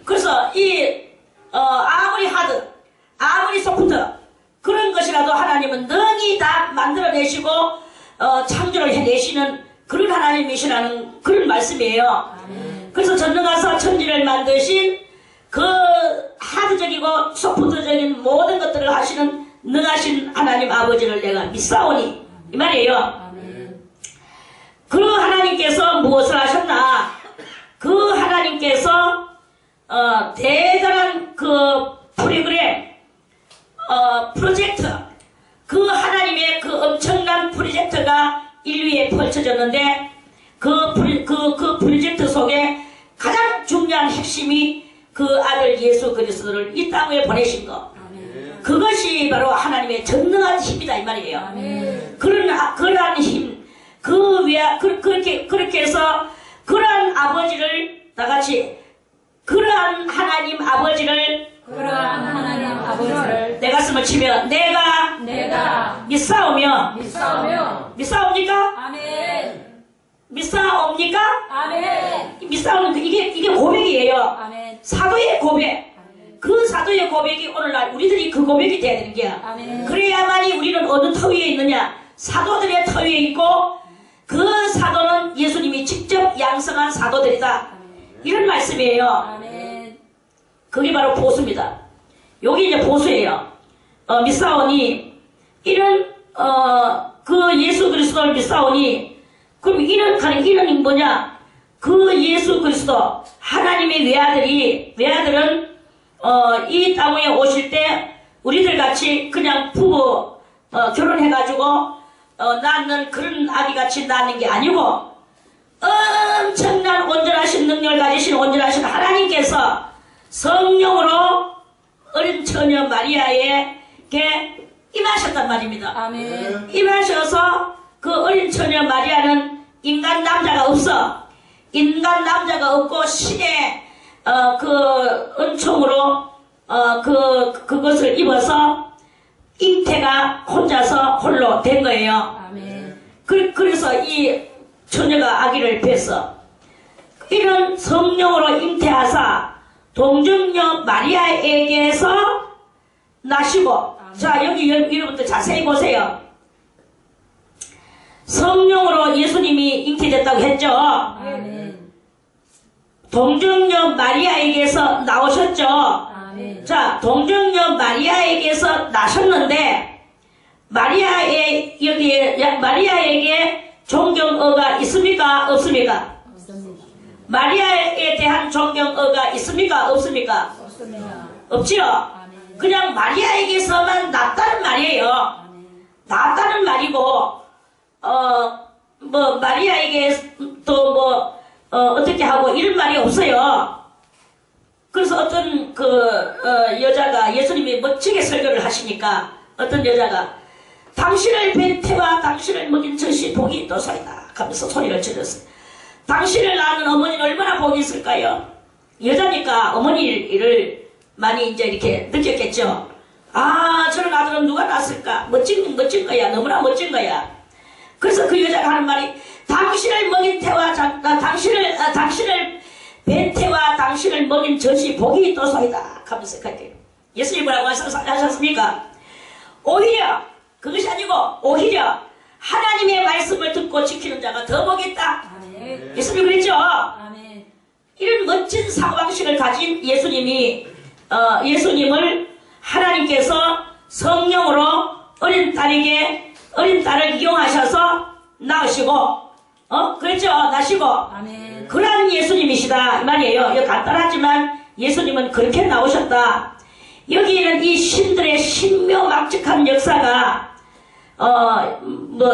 S1: 그래서 아무리 하드, 아무리 소프트 그런 것이라도 하나님은 능히 다 만들어내시고 창조를 해내시는 그런 하나님이시라는 그런 말씀이에요. 그래서 전능하사 천지를 만드신 그 하드적이고 소프트적인 모든 것들을 하시는 능하신 하나님 아버지를 내가 믿사오니 이 말이에요. 그 하나님께서 무엇을 하셨나? 그 하나님께서 대단한 그 프로그램, 프로젝트, 그 하나님의 그 엄청난 프로젝트가 인류에 펼쳐졌는데 그 프로젝트 속에 가장 중요한 핵심이 그 아들 예수 그리스도를 이 땅에 보내신 것. 그것이 바로 하나님의 전능한 힘이다 이 말이에요. 그러한 힘, 그렇게 해서 그러한 아버지를 나같이 그러한 하나님 아버지를 내 가슴을 치며 내가 믿사오며 믿사옵니까?
S2: 아멘.
S1: 믿사옵니까?
S2: 아멘.
S1: 믿사오는 이게 고백이에요.
S2: 아멘.
S1: 사도의 고백. 그 사도의 고백이 오늘날 우리들이 그 고백이 돼야 되는 거야.
S2: 아멘.
S1: 그래야만이 우리는 어느 터 위에 있느냐? 사도들의 터 위에 있고 그 사도는 예수님이 직접 양성한 사도들이다. 이런 말씀이에요.
S2: 아멘.
S1: 그게 바로 보수입니다. 여기 이제 보수예요. 믿사오니 이런 그 예수 그리스도를 믿사오니 그럼 이런 뭐냐? 그 예수 그리스도 하나님의 외아들은 이 땅에 오실 때 우리들 같이 그냥 부부 결혼해가지고 낳는 그런 아기같이 낳는 게 아니고 엄청난 온전하신 능력을 가지신 온전하신 하나님께서 성령으로 어린 처녀 마리아에게 임하셨단 말입니다.
S2: 아멘.
S1: 임하셔서 그 어린 처녀 마리아는 인간 남자가 없어. 인간 남자가 없고 신의 그 은총으로 그것을 입어서 잉태가 혼자서 홀로 된 거예요.
S2: 아멘.
S1: 그래서 이 처녀가 아기를 뵀어. 이런 성령으로 잉태하사 동정녀 마리아에게서 나시고, 자 여기 여러분들 자세히 보세요. 성령으로 예수님이 잉태됐다고 했죠.
S2: 아멘.
S1: 동정녀 마리아에게서 나오셨죠.
S2: 아멘.
S1: 자, 동정녀 마리아에게서 나셨는데 마리아에게 존경어가 있습니까? 없습니까?
S2: 없습니다.
S1: 마리아에 대한 존경어가 있습니까? 없습니까?
S2: 없습니다.
S1: 없지요.
S2: 아멘.
S1: 그냥 마리아에게서만 낫다는 말이에요.
S2: 아멘.
S1: 낫다는 말이고 마리아에게 또 어떻게 하고 이런 말이 없어요. 그래서 어떤 여자가 예수님이 멋지게 설교를 하시니까 어떤 여자가 당신을 뵌 태와 당신을 먹인 젖이 복이 있도소이다 하면서 소리를 질렀어요. 당신을 낳는 어머니는 얼마나 복이 있을까요? 여자니까 어머니 일을 많이 이제 이렇게 느꼈겠죠. 아, 저런 아들은 누가 낳았을까? 멋진 거야. 너무나 멋진 거야. 그래서 그 여자가 하는 말이 당신을 먹인 태와 당신을 뵌 태와 당신을 먹인 젖이 복이 있도소이다 하면서 그렇게 예수님 뭐라고 하셨습니까? 오히려 그것이 아니고 오히려 하나님의 말씀을 듣고 지키는 자가 더 복이 있다.
S2: 아멘.
S1: 예수님 그랬죠?
S2: 아멘.
S1: 이런 멋진 사고방식을 가진 예수님을 하나님께서 성령으로 어린 딸을 이용하셔서 낳으시고 그랬죠? 나시고
S2: 아멘.
S1: 그런 예수님이시다 이 말이에요. 이거 간단하지만 예수님은 그렇게 나오셨다. 여기에는 이 신들의 신묘막측한 역사가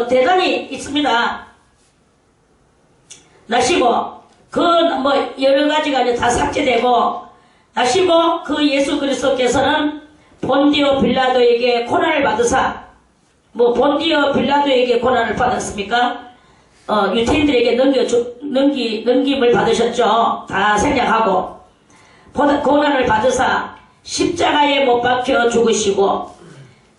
S1: 대단히 있습니다. 나시고 여러 가지가 이제 다 삭제되고 나시고 그 예수 그리스도께서는 본디오 빌라도에게 고난을 받으사 본디오 빌라도에게 고난을 받았습니까? 유태인들에게 넘김을 받으셨죠. 다 생략하고 고난을 받으사 십자가에 못 박혀 죽으시고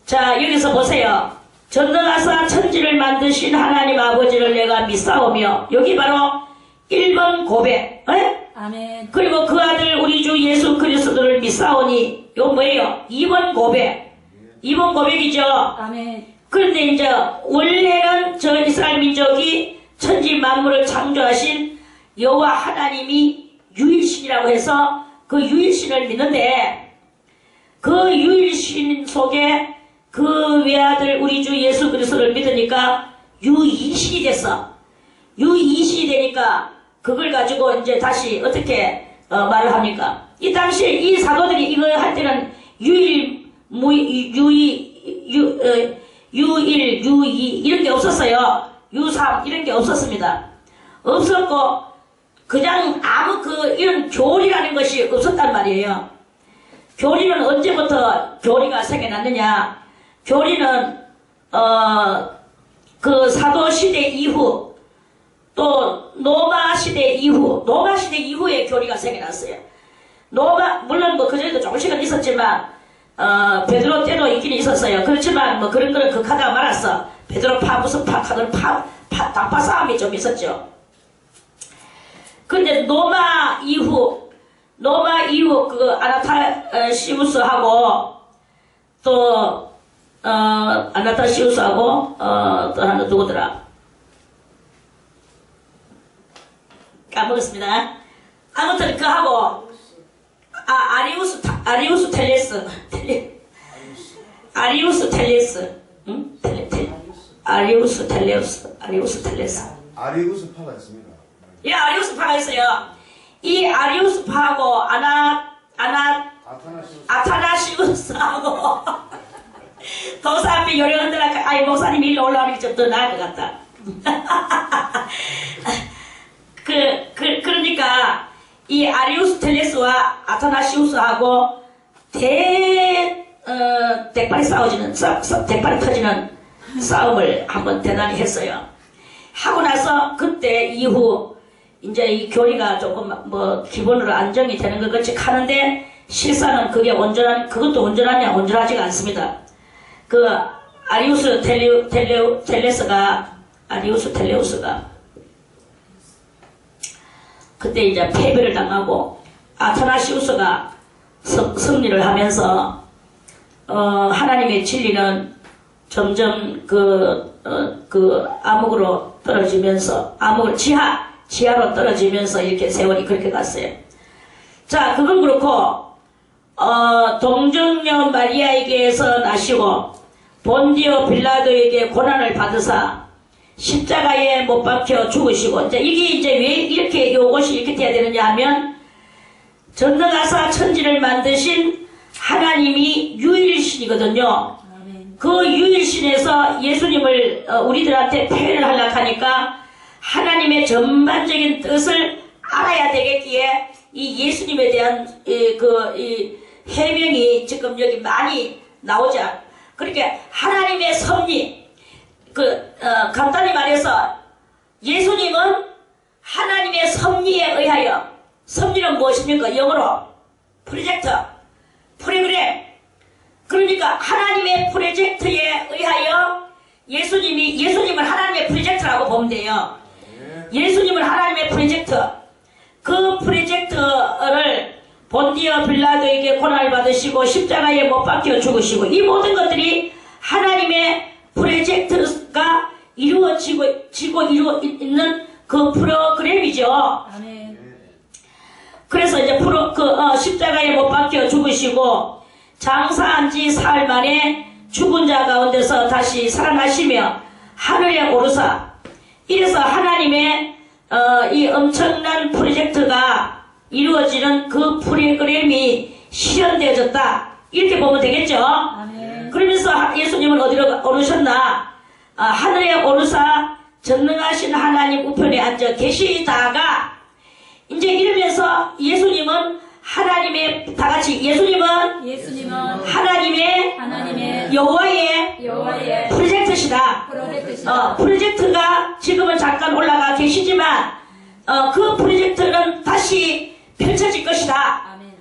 S1: 자 여기서 보세요. 전능하사 천지를 만드신 하나님 아버지를 내가 믿사오며 여기 바로 1번 고백
S2: 아멘.
S1: 그리고 그 아들 우리 주 예수 그리스도를 믿사오니 이거 뭐예요? 2번 고백 2번 고백이죠.
S2: 아멘.
S1: 그런데 이제 원래는 저 이스라엘 민족이 천지 만물을 창조하신 여호와 하나님이 유일신이라고 해서 그 유일신을 믿는데 그 유일신 속에 그 외아들 우리 주 예수 그리스도를 믿으니까 유이신이 됐어. 유이신이 되니까 그걸 가지고 이제 다시 어떻게 말을 합니까? 이 당시에 이 사도들이 이거 할 때는 유일, 유이 이런 게 없었어요. 유삼 이런 게 없었습니다. 없었고 그냥 아무 이런 교리라는 것이 없었단 말이에요. 교리는 언제부터 교리가 생겨났느냐? 교리는 그 사도 시대 이후 또 로마 시대 이후에 교리가 생겨났어요. 물론 뭐 그전에도 조금씩은 있었지만 베드로 때도 있긴 있었어요. 그렇지만 뭐 그런 거는 극하다가 말았어. 베드로 파 무슨 파 그런 다파 싸움이 좀 있었죠. 근데 로마 이후 그 아나타시우스하고 또 아나타시우스하고 또 하나 누구더라? 까먹었습니다. 아무튼 그하고 아리우스 텔레스 응? 아리우스
S3: 아리우스파가 있습니다.
S1: 예, 아리우스파가 있어요. 이 아리우스파하고 아타나시우스하고 도사앞에 요령한들 아이 목사님이 일로 올라오는 게 좀 더 나을 것 같다. 그러니까 이 아리우스 텔레스와 아타나시우스하고 대빨이 대빨이 터지는 싸움을 한번 대단히 했어요. 하고 나서 그때 이후 이제 이 교리가 조금 뭐 기본으로 안정이 되는 것 같이 하는데 실상은 그게 그것도 온전하지가 않습니다. 그 아리우스 텔레우스가 그때 이제 패배를 당하고 아타나시우스가 승리를 하면서 하나님의 진리는 점점 암흑으로 떨어지면서 지하로 떨어지면서 이렇게 세월이 그렇게 갔어요. 자, 그건 그렇고 동정녀 마리아에게서 나시고 본디오 빌라도에게 고난을 받으사 십자가에 못 박혀 죽으시고 이제 이게 왜 이렇게 요것이 이렇게 돼야 되느냐 하면 전능하사 천지를 만드신 하나님이 유일신이거든요. 그 유일신에서 예수님을 우리들한테 표현을 하려고 하니까 하나님의 전반적인 뜻을 알아야 되겠기에 이 예수님에 대한 이 해명이 지금 여기 많이 나오자. 그러니까 하나님의 섭리, 간단히 말해서 예수님은 하나님의 섭리에 의하여, 섭리는 무엇입니까? 영어로 프로그램. 그러니까 하나님의 프로젝트에 의하여 예수님을 하나님의 프로젝트라고 보면 돼요. 예수님을 하나님의 프로젝트, 그 프로젝트를 본디오 빌라도에게 고난을 받으시고 십자가에 못 박혀 죽으시고 이 모든 것들이 하나님의 프로젝트가 이루어지고 있는 그 프로그램이죠.
S2: 아멘.
S1: 그래서 이제 십자가에 못 박혀 죽으시고 장사한 지 사흘 만에 죽은 자 가운데서 다시 살아나시며 하늘에 오르사, 이래서 하나님의 이 엄청난 프로젝트가 이루어지는 그 프로그램이 실현되어졌다, 이렇게 보면 되겠죠.
S2: 아멘.
S1: 그러면서 예수님은 어디로 오르셨나? 하늘에 오르사 전능하신 하나님 우편에 앉아 계시다가 이제 이러면서 예수님은 하나님의, 다같이 예수님은 하나님의 여호와의 프로젝트시다. 프로젝트가 지금은 잠깐 올라가 계시지만 그 프로젝트는 다시 펼쳐질 것이다.
S2: 아멘.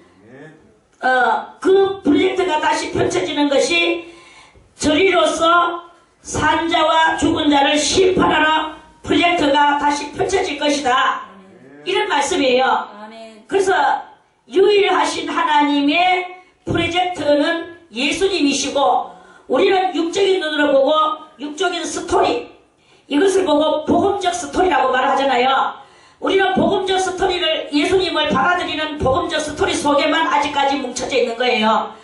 S1: 그 프로젝트가 다시 펼쳐지는 것이 저리로서 산자와 죽은 자를 심판하러 프로젝트가 다시 펼쳐질 것이다. 이런 말씀이에요.
S2: 아멘.
S1: 그래서 유일하신 하나님의 프로젝트는 예수님이시고 우리는 육적인 눈으로 보고 육적인 스토리, 이것을 보고 복음적 스토리라고 말을 하잖아요. 우리는 복음적 스토리를, 예수님을 받아들이는 복음적 스토리 속에만 아직까지 뭉쳐져 있는 거예요.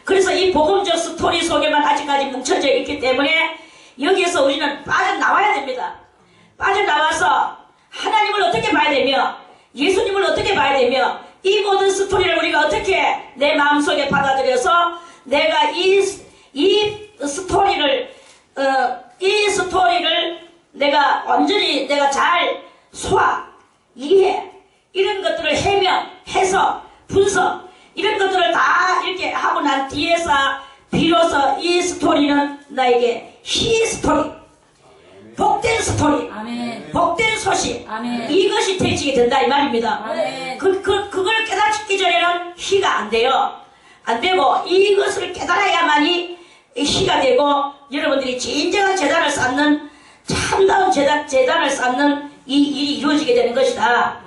S1: 그래서 이 복음적 스토리 속에만 아직까지 뭉쳐져 있기 때문에 여기에서 우리는 빠져나와야 됩니다. 빠져나와서 하나님을 어떻게 봐야 되며 예수님을 어떻게 봐야 되며 이 모든 스토리를 우리가 어떻게 내 마음속에 받아들여서 내가 이 스토리를 내가 완전히 내가 잘 소화, 이해, 이런 것들을 해명, 해석, 분석, 이런 것들을 다 이렇게 하고 난 뒤에서 비로소 이 스토리는 나에게 히스토리, 복된 스토리,
S2: 아멘.
S1: 복된 소식,
S2: 아멘.
S1: 이것이 되지게 된다 이 말입니다.
S2: 아멘.
S1: 그걸 깨닫기 전에는 희가 안 돼요. 안 되고 이것을 깨달아야만이 희가 되고 여러분들이 진정한 재단을 쌓는 참다운 재단을 쌓는 이 일이 이루어지게 되는 것이다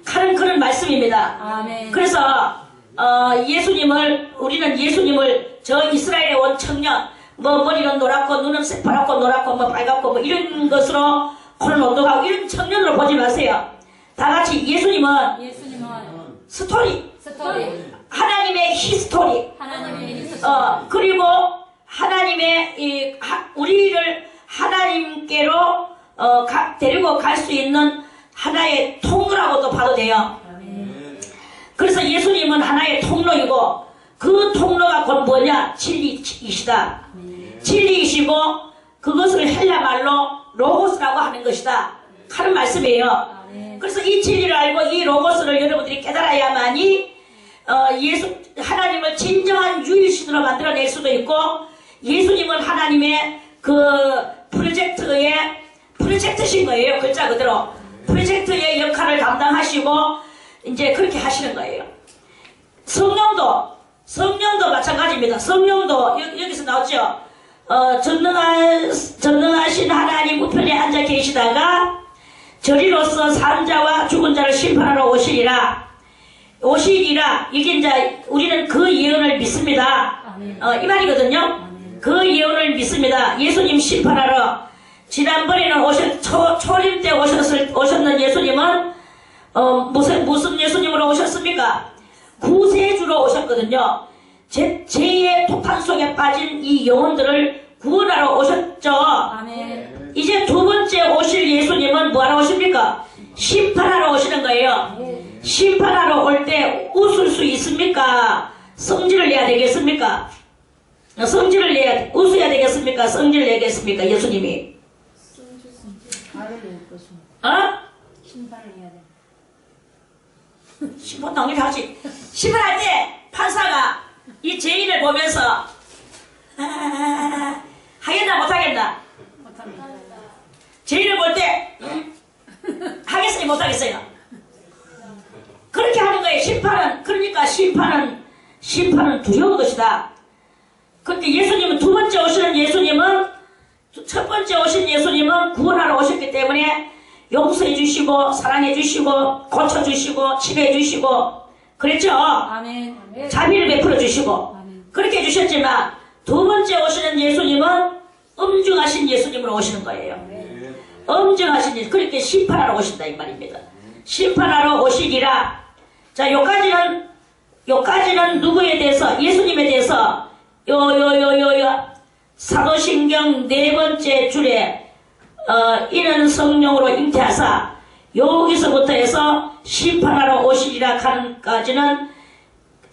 S1: 하는 그런 말씀입니다.
S2: 아멘.
S1: 그래서 우리는 예수님을 저 이스라엘에 온 청년, 뭐 머리는 노랗고 눈은 새파랗고 노랗고 뭐 빨갛고 뭐 이런 것으로 코는 온도하고 이런 청년으로 보지 마세요. 다 같이 예수님은 스토리, 하나님의 히스토리,
S2: 하나님의 히스토리.
S1: 그리고 하나님의 우리를 하나님께로 데리고 갈 수 있는 하나의 통로라고도 봐도 돼요. 그래서 예수님은 하나의 통로이고 그 통로가 곧 뭐냐? 진리이시다. 진리이시고 그것을 헬라말로 로고스라고 하는 것이다 하는 말씀이에요. 그래서 이 진리를 알고 이 로고스를 여러분들이 깨달아야만이 하나님을 진정한 유일신으로 만들어낼 수도 있고 예수님은 하나님의 그 프로젝트신 거예요. 글자 그대로 프로젝트의 역할을 담당하시고 이제 그렇게 하시는 거예요. 성령도 마찬가지입니다. 성령도 여기서 나왔죠. 전능하신 하나님 우편에 앉아 계시다가 저리로서 산 자와 죽은 자를 심판하러 오시리라. 이게 이제 우리는 그 예언을 믿습니다. 이 말이거든요. 그 예언을 믿습니다. 예수님 심판하러 지난번에는 초림 때 오셨는 예수님은 무슨 예수님으로 오셨습니까? 구세주로 오셨거든요. 죄의 폭탄 속에 빠진 이 영혼들을 구원하러 오셨죠.
S2: 아멘.
S1: 이제 두 번째 오실 예수님은 뭐하러 오십니까? 심판하러 오시는 거예요. 심판하러 올 때 웃을 수 있습니까? 성질을 내야 되겠습니까? 웃어야 되겠습니까? 성질을 내겠습니까? 예수님이.
S2: 심판을 해야 돼.
S1: 심판 당연히 하지. 심판할 때 판사가 이 죄인을 보면서 하겠나 못하겠나?
S2: 못합니다.
S1: 죄인을 볼 때 하겠어요 못하겠어요? 그렇게 하는 거예요. 심판은. 그러니까 심판은 두려운 것이다. 그러니까 예수님은 두 번째 오시는 예수님은 첫 번째 오신 예수님은 구원하러 오셨기 때문에 용서해 주시고 사랑해 주시고 고쳐 주시고 치료해 주시고 그랬죠.
S2: 아멘.
S1: 자비를 베풀어 주시고
S2: 아멘.
S1: 그렇게 해주셨지만 두 번째 오시는 예수님은 엄중하신 예수님으로 오시는 거예요. 엄중하신 예수. 그렇게 심판하러 오신다 이 말입니다. 심판하러 오시리라. 자, 요까지는 누구에 대해서? 예수님에 대해서 사도신경 네 번째 줄에 이는 성령으로 잉태하사 여기서부터 해서 심판하러 오시리라 하는까지는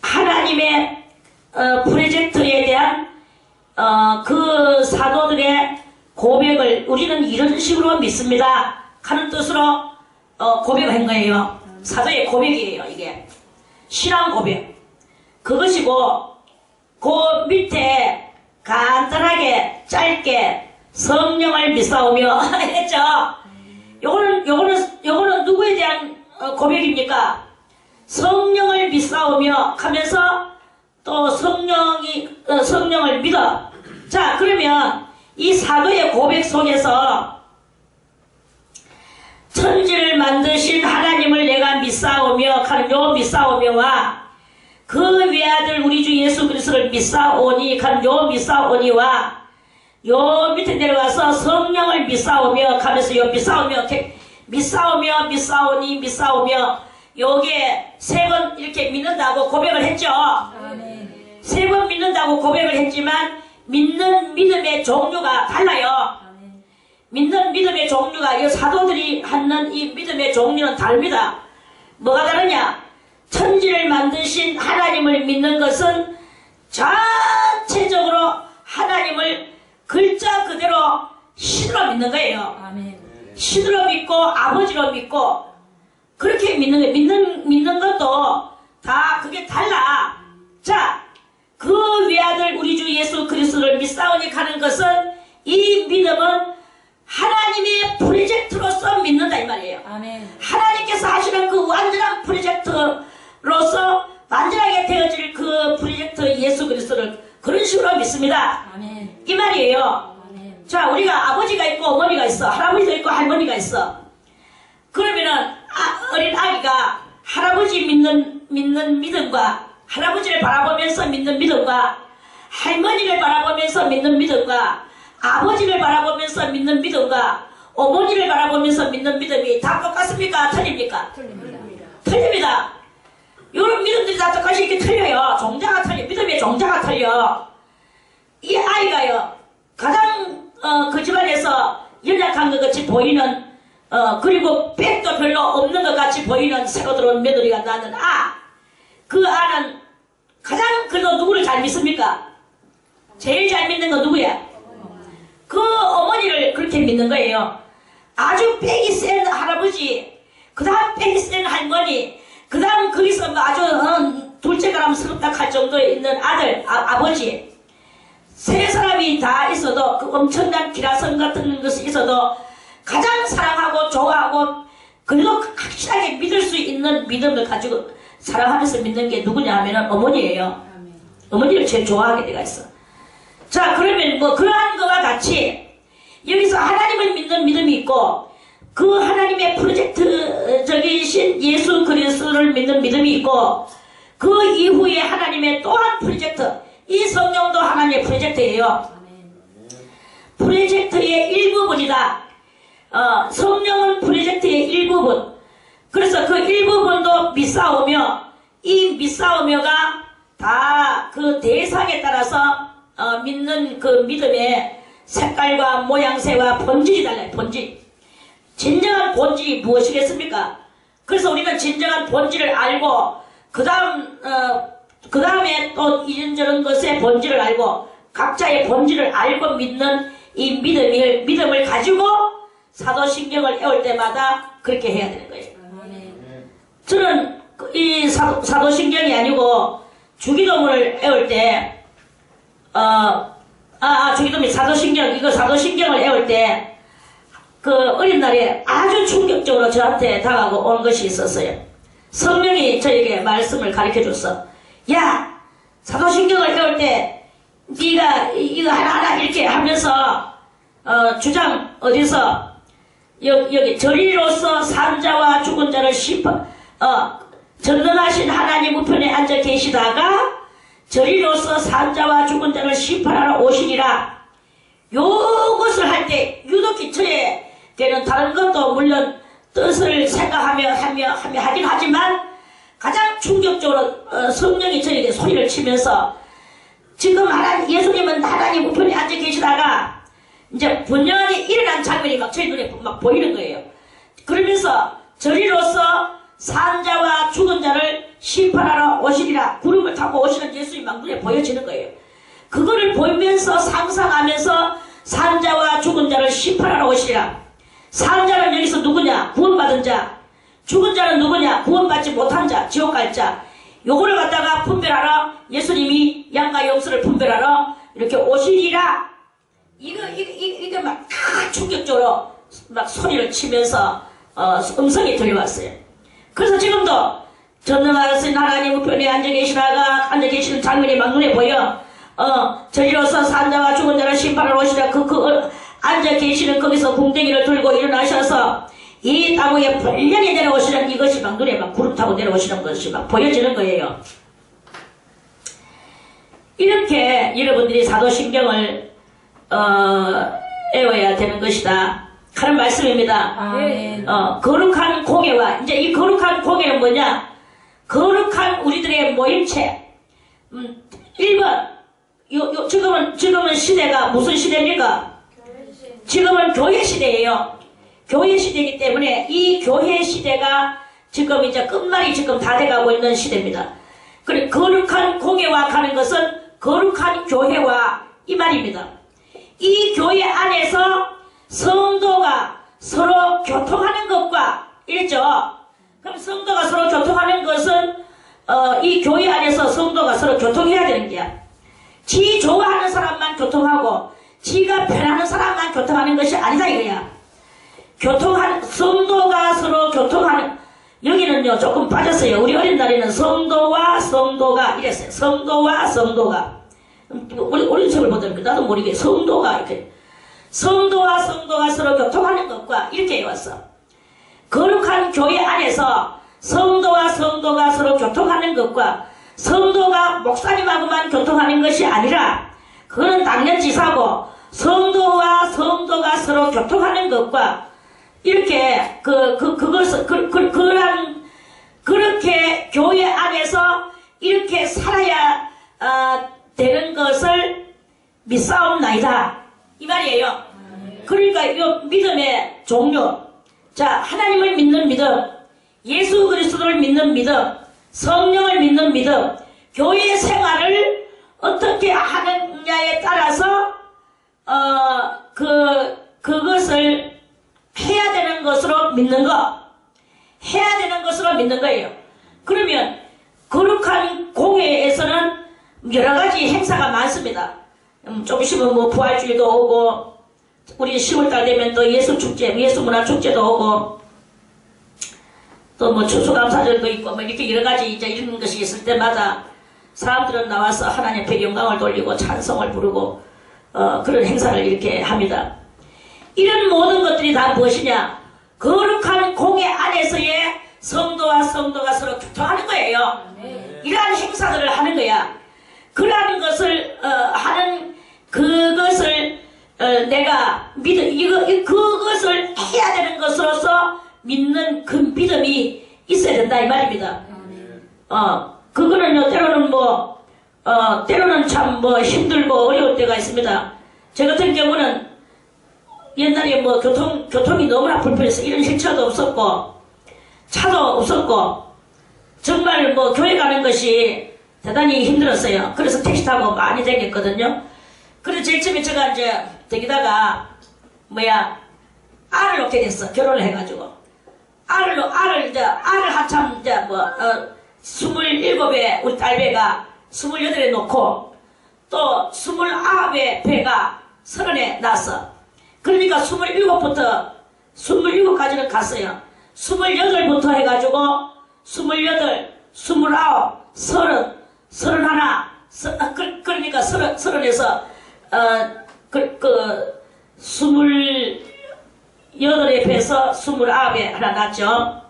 S1: 하나님의 프로젝트에 대한 그 사도들의 고백을 우리는 이런 식으로 믿습니다 하는 뜻으로 고백을 한 거예요. 사도의 고백이에요. 이게 신앙 고백 그것이고 그 밑에 간단하게 짧게 성령을 믿사오며 했죠. 요거는 누구에 대한 고백입니까? 성령을 믿사오며 하면서 또 성령을 믿어. 자, 그러면 이 사도의 고백 속에서 천지를 만드신 하나님을 내가 믿사오며 하는 요 믿사오며와 그 외아들 우리 주 예수 그리스도를 믿사오니 하는 요 믿사오니와 요 밑에 내려와서 성령을 믿사오며 하면서 요 믿사오며 요게 세 번 이렇게 믿는다고 고백을 했죠.
S2: 아멘.
S1: 세 번 믿는다고 고백을 했지만 믿는 믿음의 종류가 달라요.
S2: 아멘.
S1: 믿는 믿음의 종류가 이 사도들이 하는 이 믿음의 종류는 다릅니다. 뭐가 다르냐? 천지를 만드신 하나님을 믿는 것은 전체적으로 하나님을 글자 그대로 신으로 믿는 거예요.
S2: 아멘.
S1: 신으로 믿고 아버지로 믿고 그렇게 믿는 거예요. 믿는 것도 다 그게 달라. 자, 그 외아들 우리 주 예수 그리스도를 믿사오니 가는 것은 이 믿음은 하나님의 프로젝트로서 믿는다 이 말이에요.
S2: 아멘.
S1: 하나님께서 하시는 그 완전한 프로젝트로서 완전하게 되어질 그 프로젝트 예수 그리스도를 그런 식으로 믿습니다.
S2: 아멘.
S1: 이 말이에요.
S2: 아멘.
S1: 자, 우리가 아버지가 있고 어머니가 있어. 할아버지도 있고 할머니가 있어. 그러면은 어린 아기가 할아버지 믿는 믿음과 할아버지를 바라보면서 믿는 믿음과 할머니를 바라보면서 믿는 믿음과 아버지를 바라보면서 믿는 믿음과 어머니를 바라보면서 믿는 믿음이 다 똑같습니까? 틀립니까?
S2: 틀립니다.
S1: 틀립니다. 이런 믿음들이 다 똑같이 이렇게 틀려요. 종자가 틀려. 믿음의 종자가 틀려. 이 아이가요, 가장 그 집안에서 연약한 것 같이 보이는 그리고 백도 별로 없는 것 같이 보이는 새로 들어온 며느리가 낳는 그 아는 가장 그래도 누구를 잘 믿습니까? 제일 잘 믿는 건 누구야? 그 어머니를 그렇게 믿는 거예요. 아주 빽이 센 할아버지, 그 다음 빽이 센 할머니, 그 다음 거기서 뭐 아주 둘째가람스럽다 할 정도에 있는 아들, 아버지, 세 사람이 다 있어도 그 엄청난 기라성 같은 것이 있어도 가장 사랑하고 좋아하고 그래도 확실하게 믿을 수 있는 믿음을 가지고 사랑하면서 믿는 게 누구냐 하면은 어머니예요.
S2: 아멘.
S1: 어머니를 제일 좋아하게 돼가 있어. 자, 그러면 뭐 그러한 것과 같이 여기서 하나님을 믿는 믿음이 있고 그 하나님의 프로젝트적이신 예수 그리스도를 믿는 믿음이 있고 그 이후에 하나님의 또한 프로젝트, 이 성령도 하나님의 프로젝트예요.
S2: 아멘.
S1: 프로젝트의 일부분이다. 성령은 프로젝트의 일부분. 그래서 그 일부분도 믿사오며 이 믿사오며가 다 그 대상에 따라서 믿는 그 믿음의 색깔과 모양새와 본질이 달라요. 본질. 진정한 본질이 무엇이겠습니까? 그래서 우리는 진정한 본질을 알고 그 다음에 또 이런저런 것의 본질을 알고 각자의 본질을 알고 믿는 이 믿음을 가지고 사도신경을 외울 때마다 그렇게 해야 되는 거예요.
S2: 아멘.
S1: 저는 이 사도신경이 아니고 주기도문을 외울 때 주기도문 사도신경, 이거 사도신경을 외울 때 그 어린 날에 아주 충격적으로 저한테 다가오고 온 것이 있었어요. 성령이 저에게 말씀을 가르쳐 줬어. 야, 사도신경을 외울 때 네가 이거 하나하나 이렇게 하면서 주장 어디서 여기 저리로서 산자와 죽은 자를 전능하신 하나님 우편에 앉아 계시다가 저리로서 산자와 죽은 자를 심판하러 오시리라. 요것을 할 때 유독히 저에게는 다른 것도 물론 뜻을 생각하며 하긴 하지만 가장 충격적으로 성령이 저에게 소리를 치면서 지금 예수님은 하나님 우편에 앉아 계시다가 이제 분명히 일어난 장면이 막 저희 눈에 막 보이는 거예요. 그러면서 저리로서 산자와 죽은 자를 심판하러 오시리라. 구름을 타고 오시는 예수님이 막 눈에 보여지는 거예요. 그거를 보면서 상상하면서 산자와 죽은 자를 심판하러 오시리라. 산자는 여기서 누구냐? 구원받은 자. 죽은 자는 누구냐? 구원받지 못한 자, 지옥 갈 자. 요거를 갖다가 분별하러 예수님이 양과 염소를 분별하러 이렇게 오시리라. 이게 막 다 충격적으로 막 소리를 치면서 음성이 들려왔어요. 그래서 지금도 전능하신 하나님 우편에 앉아 계시는 장면이 막 눈에 보여. 저리로서 산자와 죽은 자를 심판하러 오시라. 앉아 계시는 거기서 궁뎅이를 들고 일어나셔서 이 땅 위에 벌량이 내려오시는 이것이 막 눈에 막 구름 타고 내려오시는 것이 막 보여지는 거예요. 이렇게 여러분들이 사도신경을 외워야 되는 것이다 하는 말씀입니다.
S2: 아멘.
S1: 거룩한 공예와 이제 이 거룩한 공예는 뭐냐? 거룩한 우리들의 모임체. 1번 지금은 시대가 무슨 시대입니까? 지금은 교회 시대예요. 교회 시대이기 때문에 이 교회 시대가 지금 이제 끝말이 지금 다 돼가고 있는 시대입니다. 그래, 거룩한 공예와 가는 것은 거룩한 교회와 이 말입니다. 이 교회 안에서 성도가 서로 교통하는 것과 이랬죠. 그럼 성도가 서로 교통하는 것은 이 교회 안에서 성도가 서로 교통해야 되는 게야. 지 좋아하는 사람만 교통하고 지가 편하는 사람만 교통하는 것이 아니다 이거야. 성도가 서로 교통하는, 여기는요 조금 빠졌어요. 우리 어린 날에는 성도와 성도가 이랬어요. 성도와 성도가. 우리 책을 보더니 나도 모르게 성도가 이렇게. 성도와 성도가 서로 교통하는 것과 이렇게 해왔어. 거룩한 교회 안에서 성도와 성도가 서로 교통하는 것과 성도가 목사님하고만 교통하는 것이 아니라 그거는 당연지사고 성도와 성도가 서로 교통하는 것과 이렇게 그렇게 교회 안에서 이렇게 살아야 되는 것을 믿사옵나이다 이 말이에요. 그러니까 이 믿음의 종류, 자, 하나님을 믿는 믿음, 예수 그리스도를 믿는 믿음, 성령을 믿는 믿음, 교회 생활을 어떻게 하느냐에 따라서 그것을 해야 되는 것으로 믿는 거, 해야 되는 것으로 믿는 거예요. 그러면 거룩한 공예에서는 여러 가지 행사가 많습니다. 좀 있으면 뭐 부활주의도 오고, 우리 10월달 되면 또 예수축제, 예수문화축제도 오고, 또 뭐 추수감사절도 있고, 뭐 이렇게 여러 가지 이제 이런 것이 있을 때마다 사람들은 나와서 하나님 앞에 영광을 돌리고 찬송을 부르고, 그런 행사를 이렇게 합니다. 이런 모든 것들이 다 무엇이냐? 거룩한 공예 안에서의 성도와 성도가 서로 교통하는 거예요. 이러한 행사들을 하는 거야. 그러한 것을 하는 그것을 내가 그것을 해야 되는 것으로서 믿는 그 믿음이 있어야 된다 이 말입니다. 그거는요 때로는 참 힘들고 어려울 때가 있습니다. 저 같은 경우는 옛날에 교통이 너무나 불편해서 이런 휠체어도 없었고 차도 없었고 정말 교회 가는 것이 대단히 힘들었어요. 그래서 택시 타고 많이 다녔거든요. 그래서 제일 처음에 제가 이제 되기다가 알을 놓게 됐어. 결혼을 해가지고 알을 한참 27에 우리 딸배가 28에 놓고 또 29에 배가 30에 낳았어. 그러니까 27부터 27까지는 갔어요. 28부터 해가지고 28, 29, 30, 31, 그러니까 30에서 28에 배서 29에 하나 낳았죠.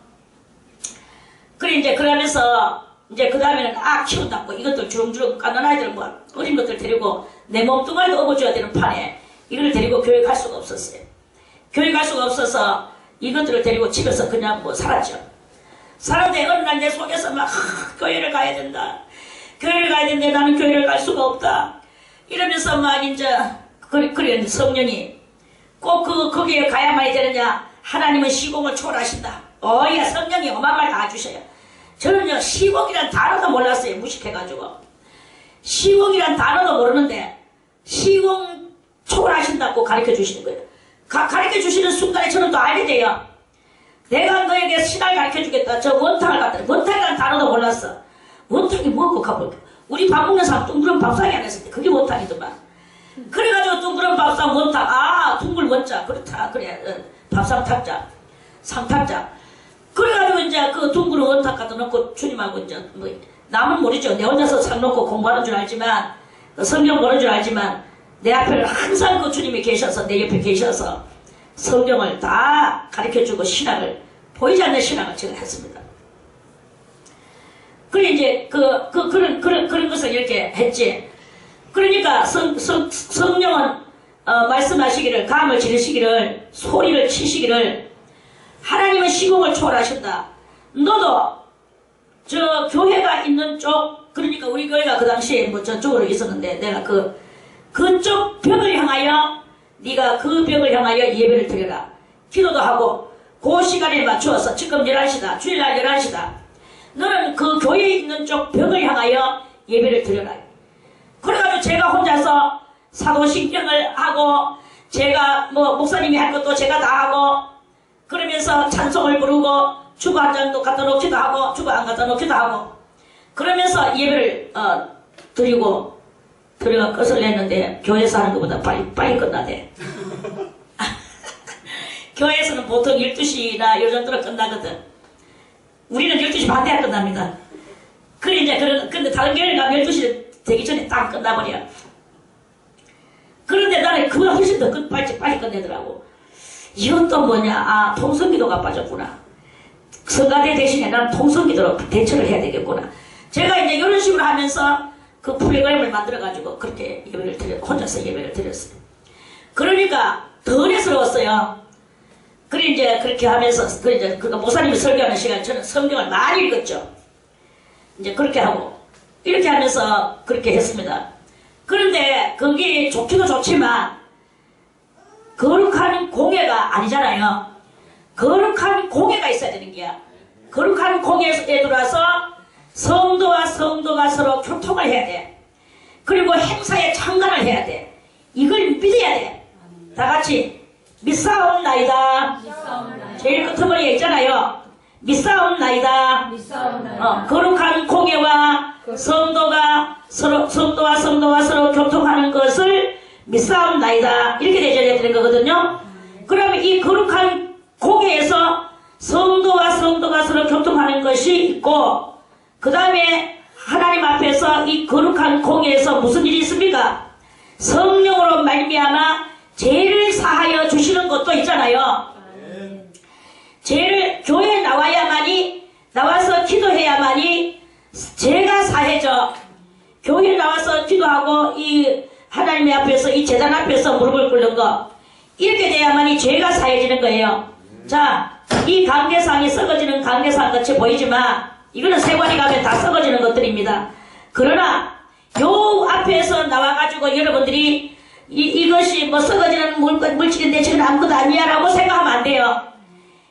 S1: 그래 이제 그러면서 이제 그 다음에는 키운다고 이것들 주렁주렁 까는 아이들 어린 것들 데리고 내 몸뚱아리도 업어줘야 되는 판에 이걸 데리고 교회 갈 수가 없었어요. 교회 갈 수가 없어서 이것들을 데리고 집에서 그냥 살았죠. 사는데 어느 날 내 속에서 교회를 가야 된다. 교회를 가야 되는데 나는 교회를 갈 수가 없다. 이러면서 이제 그래 성령이 꼭 거기에 가야만 되느냐. 하나님은 시공을 초월하신다. 야 성령이 엄한 말 다 주셔요. 저는요 시공이란 단어도 몰랐어요. 무식해가지고 시공이란 단어도 모르는데 시공 초월하신다고 가르쳐 주시는 거예요. 가르쳐 주시는 순간에 저는 또 알게 돼요. 내가 너에게 신앙을 가르쳐 주겠다. 저 원탕을 갖다. 원탕이라는 단어도 몰랐어. 원탕이 뭐고 가볼까. 우리 밥 먹는 사람 둥그런 밥상이 안 했을 때 그게 원탕이더만. 그래가지고 둥그런 밥상 원탕. 둥글 원자. 그렇다. 그래. 밥상 탁자. 상탁자. 그래가지고 이제 그 둥그런 원탕 갖다 놓고 주님하고 이제 남은 모르죠. 내 혼자서 상 놓고 공부하는 줄 알지만 성경 보는 줄 알지만 내 앞에는 항상 그 주님이 계셔서 내 옆에 계셔서 성경을 다 가르쳐주고 신학을 보이지 않는 신학을 제가 했습니다. 그래 이제 그런 것을 이렇게 했지. 그러니까 성령은 말씀하시기를 감을 지르시기를 소리를 치시기를 하나님은 시공을 초월하신다. 너도 저 교회가 있는 쪽 그러니까 우리 교회가 그 당시에 저쪽으로 있었는데 내가 그쪽 벽을 향하여 네가 그 벽을 향하여 예배를 드려라. 기도도 하고 그 시간에 맞추어서 지금 11시다. 주일날 11시다. 너는 그 교회에 있는 쪽 벽을 향하여 예배를 드려라. 그래가지고 제가 혼자서 사도신경을 하고 제가 뭐 목사님이 할 것도 제가 다 하고 그러면서 찬송을 부르고 주보 한 장도 갖다 놓기도 하고 주보 안 갖다 놓기도 하고 그러면서 예배를 드리고 들어가 끝을 냈는데 교회에서 하는 것보다 빨리 끝나대. 교회에서는 보통 12시나 요 정도로 끝나거든. 우리는 12시 반대에 끝납니다. 그래 이제 근데 다른 교회를 가면 12시 되기 전에 딱 끝나버려. 그런데 나는 그보다 훨씬 더 빨리 끝내더라고. 이건 또 뭐냐? 통성기도가 빠졌구나. 성가대 대신에 난 통성기도로 대처를 해야 되겠구나. 제가 이제 이런 식으로 하면서 그 프로그램을 만들어가지고 그렇게 혼자서 예배를 드렸어요. 그러니까 더 은혜스러웠어요. 그래 이제 그렇게 하면서 그러니까 목사님이 설교하는 시간에 저는 성경을 많이 읽었죠. 이제 그렇게 하고 이렇게 하면서 그렇게 했습니다. 그런데 그게 좋기도 좋지만 거룩한 공예가 아니잖아요. 거룩한 공예가 있어야 되는 게야. 거룩한 공예에 들어와서 성도와 성도가 서로 교통을 해야 돼. 그리고 행사에 참관을 해야 돼. 이걸 믿어야 돼. 다 같이 믿사옵나이다. 제일 끝머리에 있잖아요. 믿사옵나이다. 거룩한 공예와 성도와 성도가 서로 교통하는 것을 믿사옵나이다. 이렇게 되셔야 되는 거거든요. 그러면 이 거룩한 공예에서 성도와 성도가 서로 교통하는 것이 있고 그 다음에 하나님 앞에서 이 거룩한 공예에서 무슨 일이 있습니까? 성령으로 말미암아 죄를 사하여 주시는 것도 있잖아요. 죄를 교회에 나와서 기도해야만이 죄가 사해져. 교회에 나와서 기도하고 이 하나님 앞에서 이 제단 앞에서 무릎을 꿇는 거 이렇게 돼야만이 죄가 사해지는 거예요. 자, 이 관계상이 썩어지는 관계상 같이 보이지만 이거는 세관이 가면 다 썩어지는 것들입니다. 그러나 요 앞에서 나와가지고 여러분들이 이것이 뭐 썩어지는 물질인데 지금 아무것도 아니야 라고 생각하면 안 돼요.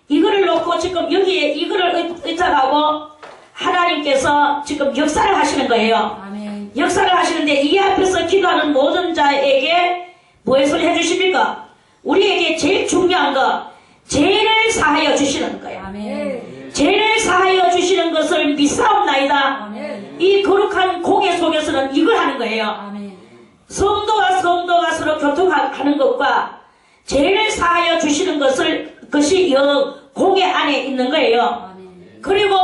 S1: 이거를 놓고 지금 여기에 이거를 의탁하고 하나님께서 지금 역사를 하시는 거예요.
S2: 아멘.
S1: 역사를 하시는데 이 앞에서 기도하는 모든 자에게 무엇을 소리 해주십니까? 우리에게 제일 중요한 거 죄를 사하여 주시는 거예요.
S2: 아멘.
S1: 죄를 사하여 주시는 것을 믿사옵나이다.
S2: 아멘.
S1: 이 거룩한 공예 속에서는 이걸 하는 거예요.
S2: 아멘.
S1: 성도와 성도가 서로 교통하는 것과 죄를 사하여 주시는 것이 이 공예 안에 있는 거예요.
S2: 아멘.
S1: 그리고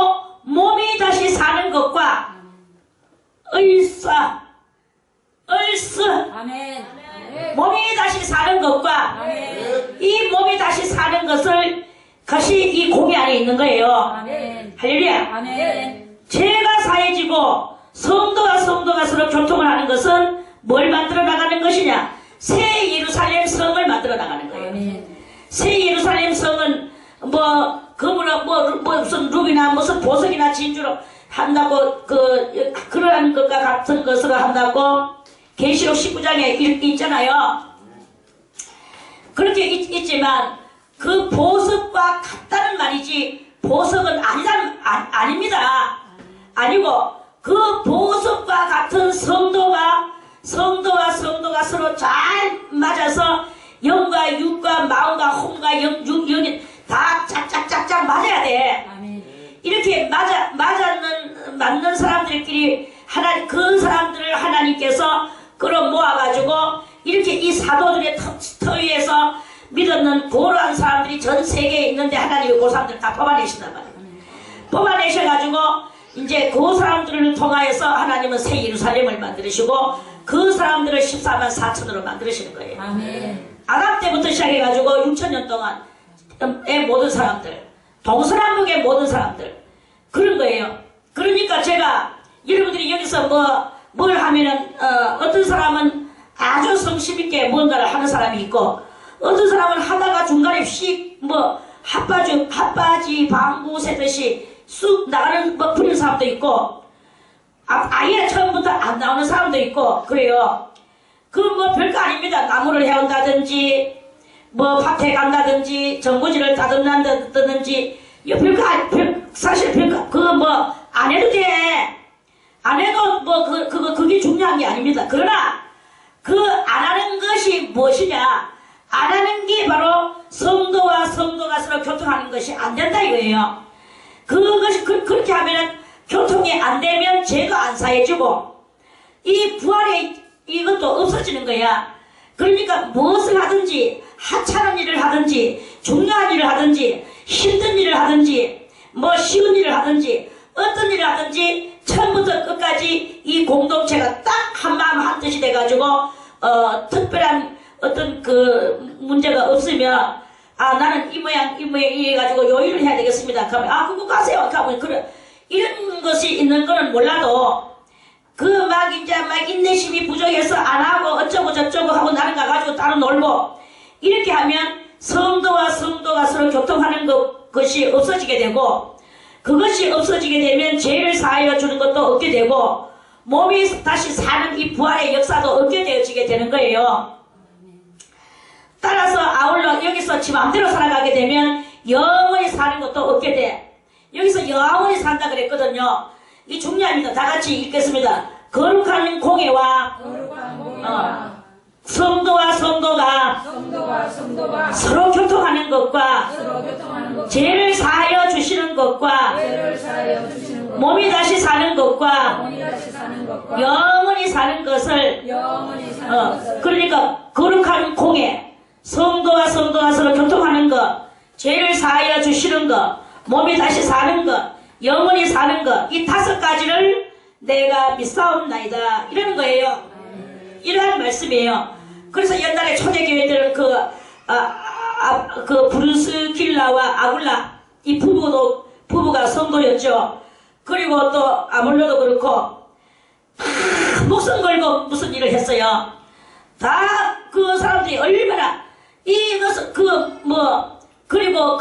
S1: 몸이 다시 사는 것과 얼싸
S2: 아멘.
S1: 몸이 다시 사는 것과
S2: 아멘.
S1: 이 몸이 다시 사는 것이 이 공예 안에 있는 거예요.
S2: 아멘.
S1: 할렐루야.
S2: 아멘.
S1: 죄가 사해지고 성도와 성도가 서로 교통을 하는 것은 뭘 만들어 나가는 것이냐? 새 예루살렘 성을 만들어 나가는 거예요.
S2: 아멘.
S1: 새 예루살렘 성은 뭐 금으로 무슨 루비나 무슨 보석이나 진주로 한다고 그러한 것과 같은 것으로 한다고 계시록 19장에 있잖아요. 그렇게 있지만 그 보석과 같다는 말이지 보석은 아닙니다. 아니고 그 보석과 같은 성도와 성도가 서로 잘 맞아서 영과 육과 마음과 혼과 영이 다 짝짝짝짝 맞아야 돼.
S2: 아멘.
S1: 이렇게 맞는 사람들끼리 그 사람들을 하나님께서 끌어 모아가지고 이렇게 이 사도들의 터 위에서 믿었는 고로한 사람들이 전 세계에 있는데 하나님이 그 사람들을 다 뽑아내신단 말이에요. 뽑아내셔가지고 이제 그 사람들을 통하여서 하나님은 새 예루살렘을 만드시고 그 사람들을 14만 4천으로 만드시는 거예요.
S2: 아멘.
S1: 아담 때부터 시작해가지고 6천년 동안의 모든 사람들, 동서남북의 모든 사람들 그런 거예요. 그러니까 제가 여러분들이 여기서 뭘 하면은 어떤 사람은 아주 성심있게 뭔가를 하는 사람이 있고 어떤 사람은 하다가 중간에 핫바지 방구 새듯이 쑥 나가는 부리는 사람도 있고 아예 처음부터 안 나오는 사람도 있고 그래요. 별거 아닙니다. 나무를 해온다든지 뭐 밭에 간다든지 정부지를 따듬는다든지 이거 사실 그거 뭐 안 해도 돼. 안 해도 뭐 그게 중요한 게 아닙니다. 그러나 그 안 하는 것이 무엇이냐? 안 하는 게 바로 성도와 성도가 서로 교통하는 것이 안 된다 이거예요. 그것이 그렇게 하면은 교통이 안 되면 죄가 안 사해지고 이 부활의 이것도 없어지는 거야. 그러니까 무엇을 하든지 하찮은 일을 하든지 중요한 일을 하든지 힘든 일을 하든지 뭐 쉬운 일을 하든지 어떤 일을 하든지 처음부터 끝까지 이 공동체가 딱 한마음 한뜻이 돼가지고 특별한 어떤 그 문제가 없으면 나는 이 모양 해가지고 요일을 해야 되겠습니다. 그러면 그거 가세요. 그러면 그래 이런 것이 있는 거는 몰라도 막 인내심이 부족해서 안 하고 어쩌고 저쩌고 하고 나는 가가지고 따로 놀고 이렇게 하면 성도와 성도가 서로 교통하는 것이 없어지게 되고 그것이 없어지게 되면 죄를 사하여 주는 것도 없게 되고 몸이 다시 사는 이 부활의 역사도 없게 되어지게 되는 거예요. 따라서 아울러 여기서 지 마음대로 살아가게 되면 영원히 사는 것도 없게 돼. 여기서 영원히 산다 그랬거든요. 이 중요합니다. 다 같이 읽겠습니다. 거룩한 공예와 성도와 성도가 서로 교통하는 것과 죄를 사하여 주시는 것과 몸이 다시 사는 것과 영원히 사는 것을 그러니까 거룩한 공예 성도와 성도가 서로 교통하는 것 죄를 사하여 주시는 것 몸이 다시 사는 것 영원히 사는 것 이 5가지를 내가 믿사옵나이다 이러는 거예요. 이러한 말씀이에요. 그래서 옛날에 초대교회들은 그 브루스 길라와 아굴라 이 부부가 성도였죠. 그리고 또 아몰로도 그렇고 다 목숨 걸고 무슨 일을 했어요. 다 그 사람들이 얼마나 이것을 그리고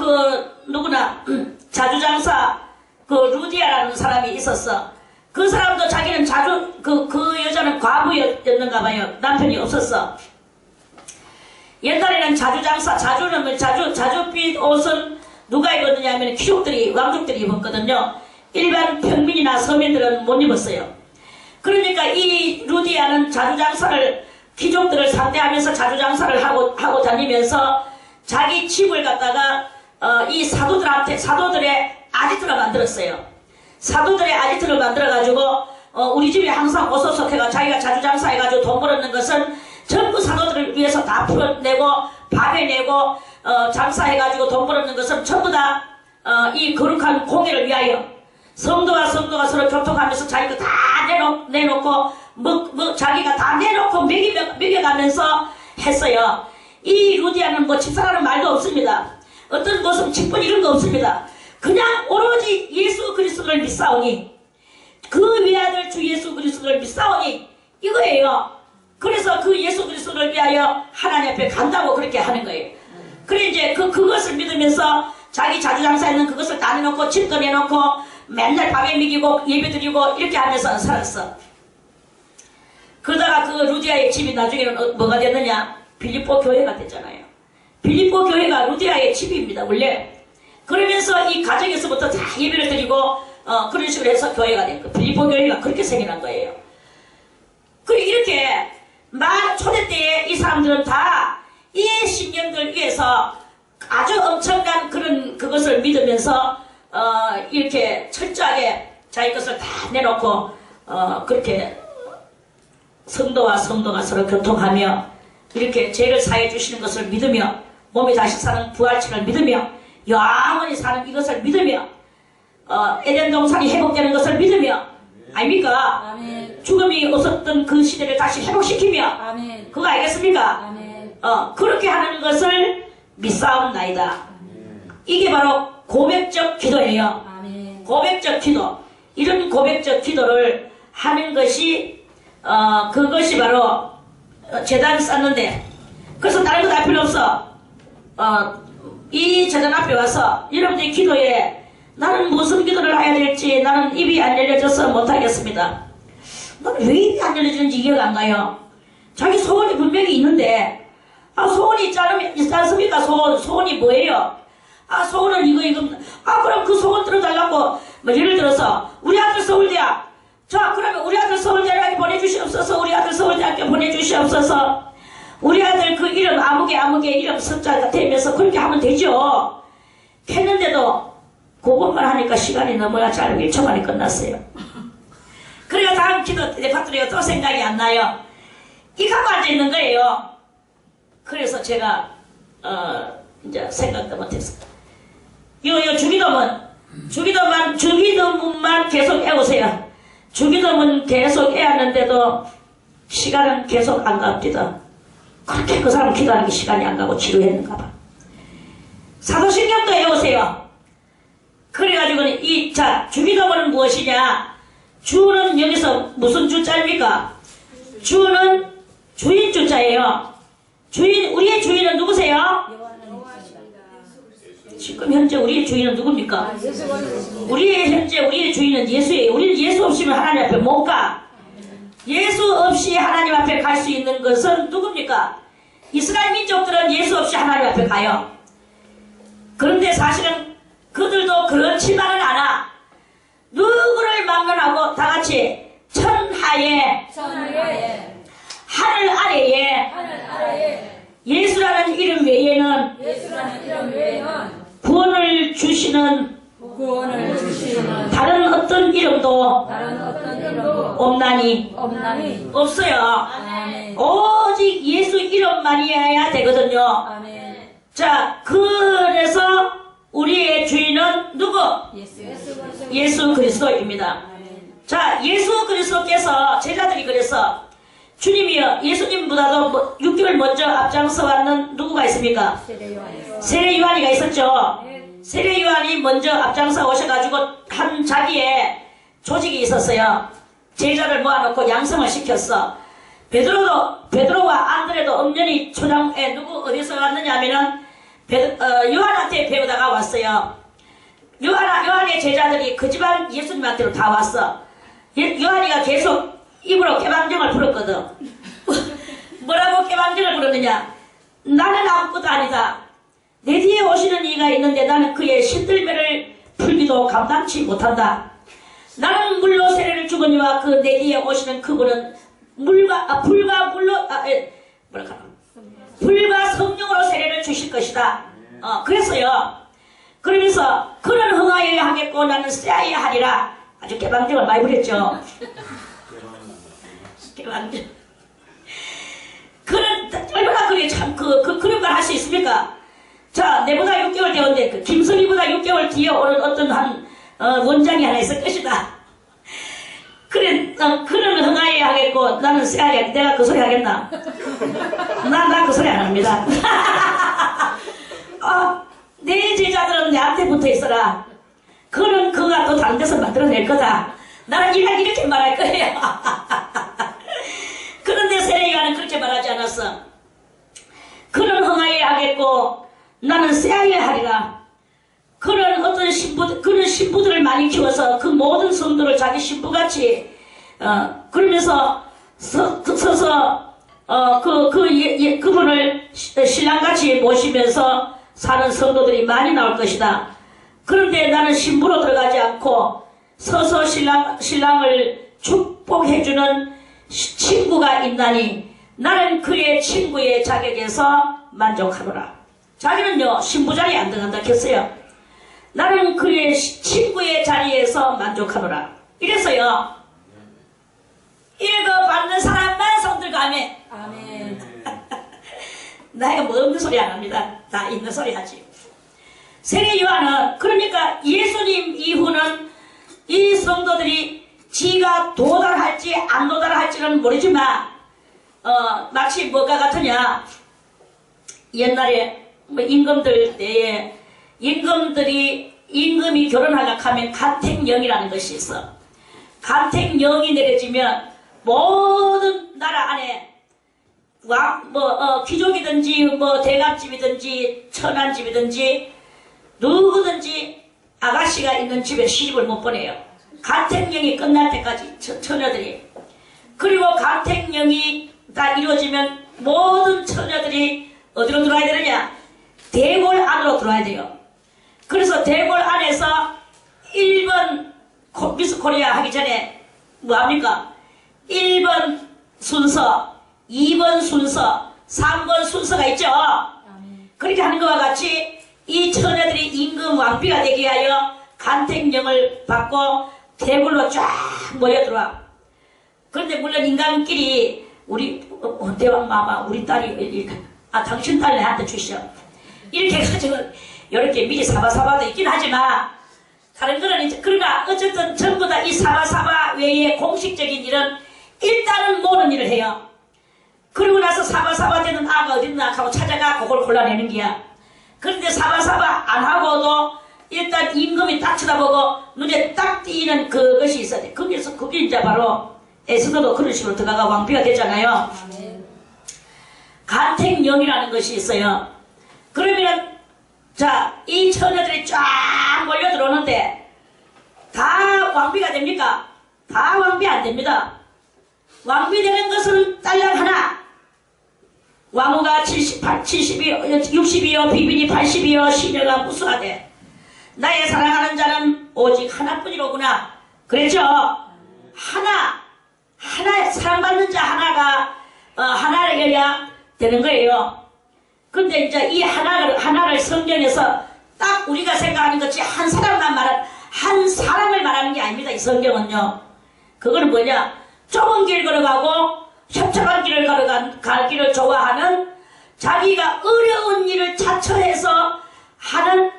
S1: 누구나 자주장사 루디아라는 사람이 있었어. 그 사람도 자기는 그 여자는 과부였는가 봐요. 남편이 없었어. 옛날에는 자주장사, 자주빛 옷은 누가 입었느냐 하면 귀족들이, 왕족들이 입었거든요. 일반 평민이나 서민들은 못 입었어요. 그러니까 이 루디아는 귀족들을 상대하면서 자주장사를 하고 다니면서 자기 집을 갖다가 이 사도들의 아지트를 만들었어요. 사도들의 아지트를 만들어가지고 우리 집에 항상 오소서 해가 자기가 자주장사해가지고 돈 벌었는 것은 전부 사도들을 위해서 다 풀어내고 밥해내고 장사해가지고 돈 벌었는 것은 전부 다 이 거룩한 공예를 위하여 성도와 성도가 서로 교통하면서 자기가 다 내놓고 자기가 다 내놓고 먹여가면서 했어요. 이 루디아는 뭐 집사라는 말도 없습니다. 어떤 것은 직분 이런 거 없습니다. 그냥 오로지 예수 그리스도를 믿사오니 그 외아들 주 예수 그리스도를 믿사오니 이거예요. 그래서 그 예수 그리스도를 위하여 하나님 앞에 간다고 그렇게 하는 거예요. 그래 이제 그것을 믿으면서 자기 자주장사에는 그것을 다 내놓고 집도 내놓고 맨날 밥에 먹이고 예배드리고 이렇게 하면서 살았어. 그러다가 그 루디아의 집이 나중에는 뭐가 됐느냐? 빌립보 교회가 됐잖아요. 빌립보 교회가 루디아의 집입니다. 원래. 그러면서 이 가정에서부터 다 예배를 드리고 그런 식으로 해서 교회가 된 거예요. 빌립보 교회가 그렇게 생겨난 거예요. 그리고 이렇게 초대 때에 이 사람들은 다 이 신경들 위해서 아주 엄청난 그것을 믿으면서 이렇게 철저하게 자기 것을 다 내놓고 그렇게 성도와 성도가 서로 교통하며 이렇게 죄를 사해 주시는 것을 믿으며 몸이 다시 사는 부활체를 믿으며 영원히 사는 이것을 믿으며 에덴 동산이 회복되는 것을 믿으며 아닙니까?
S2: 아멘.
S1: 죽음이 없었던 그 시대를 다시 회복시키며
S2: 아멘.
S1: 그거 알겠습니까?
S2: 아멘.
S1: 그렇게 하는 것을 믿사옵나이다. 이게 바로 고백적 기도예요.
S2: 아멘.
S1: 고백적 기도. 이런 고백적 기도를 하는 것이 그것이 바로 제단을 쌓는데 그래서 다른 거 다 필요 없어. 이 제단 앞에 와서 여러분들이 기도에 나는 무슨 기도를 해야 될지 나는 입이 안 열려져서 못하겠습니다. 나는 왜 입이 안 열려지는지 이해가 안 가요. 자기 소원이 분명히 있는데 소원이 소원이 있지 않습니까? 소원이 뭐예요? 아, 소원은 이거. 아, 그럼 그 소원 들어달라고, 뭐, 예를 들어서, 우리 아들 서울대학. 자, 그러면 우리 아들 서울대학에 보내주시옵소서, 우리 아들 서울대학에 보내주시옵소서, 우리 아들 그 이름, 아무개 이름 숫자가 되면서 그렇게 하면 되죠. 했는데도, 그것만 하니까 시간이 너무나 짧게 1초 만에 끝났어요. 그래가 다음 기도 때 받들어요. 또 생각이 안 나요. 이 갖고 앉아있는 거예요. 그래서 제가, 이제 생각도 못했어요. 요 주기도문만 계속 애우세요. 주기도문 계속 애웠는데도 시간은 계속 안 갑니다. 그렇게 그 사람 기도하는 게 시간이 안 가고 지루했는가 봐. 사도신경도 애우세요. 그래가지고 주기도문은 무엇이냐? 주는 여기서 무슨 주자입니까? 주는 주인 주자예요. 우리의 주인은 누구세요? 지금 현재 우리의 주인은 누굽니까? 우리의 주인은 예수예요. 우리는 예수 없이는 하나님 앞에 못 가. 예수 없이 하나님 앞에 갈 수 있는 것은 누굽니까? 이스라엘 민족들은 예수 없이 하나님 앞에 가요. 그런데 사실은 그들도 그렇지만은 않아. 누구를 막론하고 다같이 천하에 하늘 아래에 예수라는 이름 외에는 구원을 주시는 다른 어떤 이름도 없나니 없어요. 오직 예수 이름만이어야 되거든요. 자, 그래서 우리의 주인은 누구? 예수 그리스도입니다. 자, 예수 그리스도께서 제자들이 그래서 주님이여, 예수님보다도 6개월 먼저 앞장서 왔는 누구가 있습니까? 세례 요한이가 있었죠. 세례 요한이 먼저 앞장서 오셔가지고 한 자기의 조직이 있었어요. 제자를 모아놓고 양성을 시켰어. 베드로와 안드레도 엄연히 초장에 어디서 왔느냐 하면은 요한한테 배우다가 왔어요. 요한의 제자들이 그 집안 예수님한테로 다 왔어. 요한이가 계속 입으로 깨방정을 불었거든. 뭐라고 깨방정을 불었느냐? 나는 아무것도 아니다. 내 뒤에 오시는 이가 있는데 나는 그의 신들매를 풀기도 감당치 못한다. 나는 물로 세례를 주거니와 그 내 뒤에 오시는 그분은 불과 성령으로 세례를 주실 것이다. 그랬어요. 그러면서 그는 흥하여야 하겠고 나는 쎄하여야 하리라. 아주 개방정을 많이 부렸죠. 개방정. 그는 얼마나 그게 참 그런 걸 할 수 있습니까? 자, 내보다 6개월 되었는데 김선희보다 6개월 뒤에 오는 어떤 원장이 하나 있을 것이다. 그는 흥하여야 하겠고 나는 쎄하여야 하겠다. 내가 그 소리 하겠나? 나 그 소리 안 합니다. 내 제자들은 내한테 붙어 있어라. 그는 그가 또 다른 데서 만들어낼 거다. 나는 이렇게 말할 거예요. 그런데 세례 요한은 그렇게 말하지 않았어. 그는 흥하여야 하겠고 나는 쎄하여야 하리라. 그는 신부들을 많이 키워서 그 모든 성도를 자기 신부같이 그러면서 서서 그분을 신랑같이 모시면서 사는 성도들이 많이 나올 것이다. 그런데 나는 신부로 들어가지 않고 서서 신랑을 축복해주는 친구가 있나니 나는 그의 친구의 자격에서 만족하노라. 자기는요 신부 자리에 안 들어간다 했어요. 나는 그의 친구의 자리에서 만족하노라. 이래서요 읽어받는 사람만 손들고 아멘. 나이가 뭐 없는 소리 안 합니다. 다 있는 소리 하지. 세례 요한은 그러니까 예수님 이후는 이 성도들이 지가 도달할지 안 도달할지는 모르지만 마치 뭐가 같으냐, 옛날에 뭐 임금들 때에 임금이 결혼하려고 하면 간택령이라는 것이 있어. 간택령이 내려지면 모든 나라 안에 귀족이든지 대갑집이든지 천한집이든지 누구든지 아가씨가 있는 집에 시집을 못 보내요. 간택령이 끝날 때까지 처녀들이. 그리고 간택령이 다 이루어지면 모든 처녀들이 어디로 들어와야 되느냐? 대궐 안으로 들어와야 돼요. 그래서 대궐 안에서 1번 미스 코리아 하기 전에 뭐합니까? 1번 순서, 2번 순서, 3번 순서가 있죠. 그렇게 하는 것과 같이 이 처녀들이 임금 왕비가 되게 하여 간택령을 받고 대궐로 쫙 모여 들어와. 그런데 물론 인간끼리 우리 대왕 마마 우리 딸이 당신 딸 내한테 주시오. 이렇게 해가지고 이렇게 미리 사바사바도 있긴 하지만 다른 거는 이제 그러나 어쨌든 전부 다 이 사바사바 외에 공식적인 일은 일단은 모르는 일을 해요. 그러고 나서 사바사바 되는 아가 어딨나 하고 찾아가 그걸 골라내는 거야. 그런데 사바사바 안 하고도 일단 임금이 딱 쳐다보고 눈에 딱 띄는 그것이 있어야 돼. 거기서 그게 이제 바로 에스더도 그런 식으로 들어가가 왕비가 되잖아요. 간택령이라는 것이 있어요. 그러면 자, 이 처녀들이 쫙 몰려 들어오는데 다 왕비가 됩니까? 다 왕비 안 됩니다. 왕비 되는 것은 딸랑 하나. 왕후가 60이요 비빈이 80이요 시녀가 무수하되 나의 사랑하는 자는 오직 하나뿐이로구나. 그랬죠? 하나 사랑받는 자 하나를 여야 되는 거예요. 근데 이제 이 하나를 성경에서 딱 우리가 생각하는 것이 한 사람을 말하는 게 아닙니다. 이 성경은요. 그거는 뭐냐? 좁은 길 걸어가고 협착한 길을 가기를 좋아하는 자기가 어려운 일을 자처해서 하는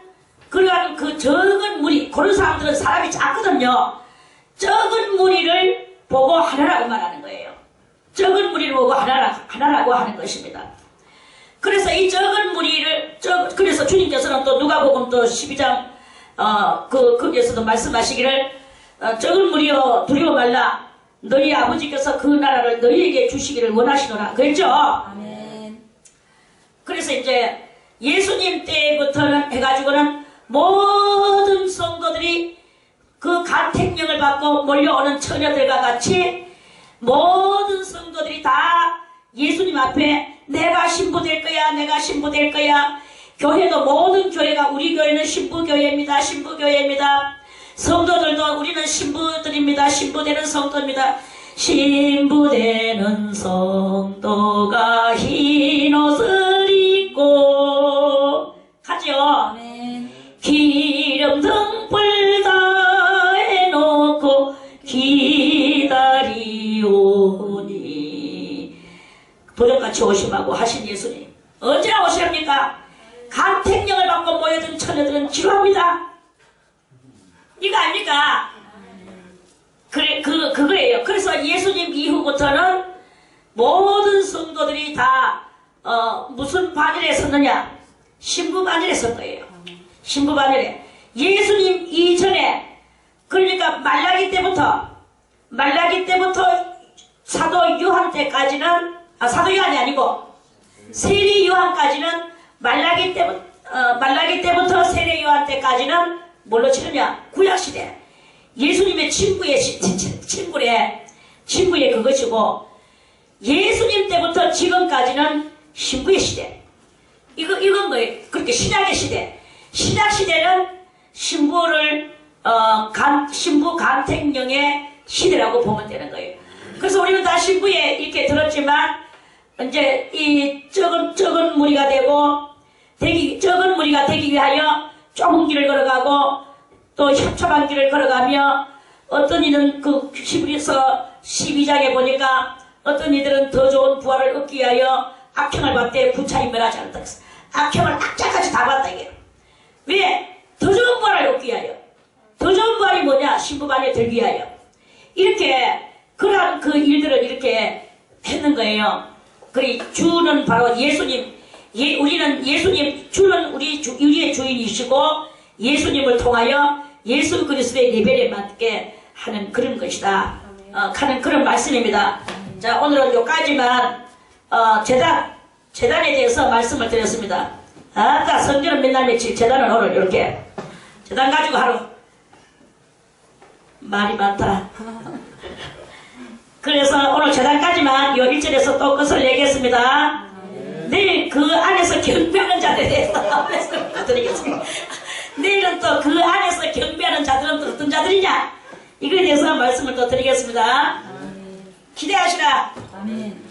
S1: 그러한 그 적은 무리, 그런 사람들은 사람이 작거든요. 적은 무리를 보고 하나라고 말하는 거예요. 적은 무리를 보고 하나라고 하는 것입니다. 그래서 이 적은 무리를, 그래서 주님께서는 또 누가복음 또 12장, 거기에서도 말씀하시기를, 적은 무리여 두려워 말라. 너희 아버지께서 그 나라를 너희에게 주시기를 원하시노라. 그랬죠?
S2: 아멘.
S1: 그래서 이제 예수님 때부터는 해가지고는 모든 성도들이 그 간택령을 받고 몰려오는 처녀들과 같이 모든 성도들이 다 예수님 앞에 내가 신부 될 거야, 내가 신부 될 거야. 교회도 모든 교회가 우리 교회는 신부교회입니다. 신부교회입니다. 성도들도 우리는 신부들입니다. 신부되는 성도입니다. 신부되는 성도가 흰 옷을 입고 가죠.
S2: 아멘.
S1: 기름 등불 다 해놓고 기다리오니 도적같이 오심하고 하신 예수님 언제나 오시렵니까? 간택령을 받고 모여든 처녀들은 지루합니다. 이거 아닙니까? 그래, 그거예요. 그래서 예수님 이후부터는 모든 성도들이 다, 무슨 반열에 섰느냐? 신부 반열에 선 거예요. 신부 반열에. 예수님 이전에, 그러니까 말라기 때부터 사도 요한 때까지는, 사도 요한이 아니고, 세례 요한까지는 말라기 때부터 세례 요한 때까지는 뭘로 치느냐? 구약시대. 예수님의 친구의 그것이고, 예수님 때부터 지금까지는 신부의 시대. 이건 뭐예요? 그렇게 신약의 시대. 신약시대는 신부를, 신부 간택령의 시대라고 보면 되는 거예요. 그래서 우리는 다 신부에 이렇게 들었지만, 이제 이 적은 무리가 되고, 적은 무리가 되기 위하여 좁은 길을 걸어가고 또 협착한 길을 걸어가며 어떤 이는 그 히브리서 12장에 보니까 어떤 이들은 더 좋은 부활을 얻기 위하여 악형을 받되 부차인멸하지 않았다. 악형을 악자까지 다 받다 이게. 왜? 더 좋은 부활을 얻기 위하여. 더 좋은 부활이 뭐냐? 신부반에 들기 위하여. 이렇게 그러한 그 일들을 이렇게 했는 거예요. 그 주는 바로 예수님. 우리는 예수님, 주는 우리의 주인이시고 예수님을 통하여 예수 그리스도의 레벨에 맞게 하는 그런 것이다. 하는 그런 말씀입니다. 자, 오늘은 여기까지만 재단에 대해서 말씀을 드렸습니다. 아까 성전은 맨날 며칠, 재단은 오늘 이렇게 재단 가지고 하루 말이 많다. 그래서 오늘 재단까지만 요 1절에서 또 끝을 내겠습니다. 내일 그 안에서 경배하는 자들에 대해서 말씀을 드리겠습니다. 내일은 또 그 안에서 경배하는 자들은 또 어떤 자들이냐? 이거에 대해서 말씀을 또 드리겠습니다. 기대하시라.
S2: 아멘.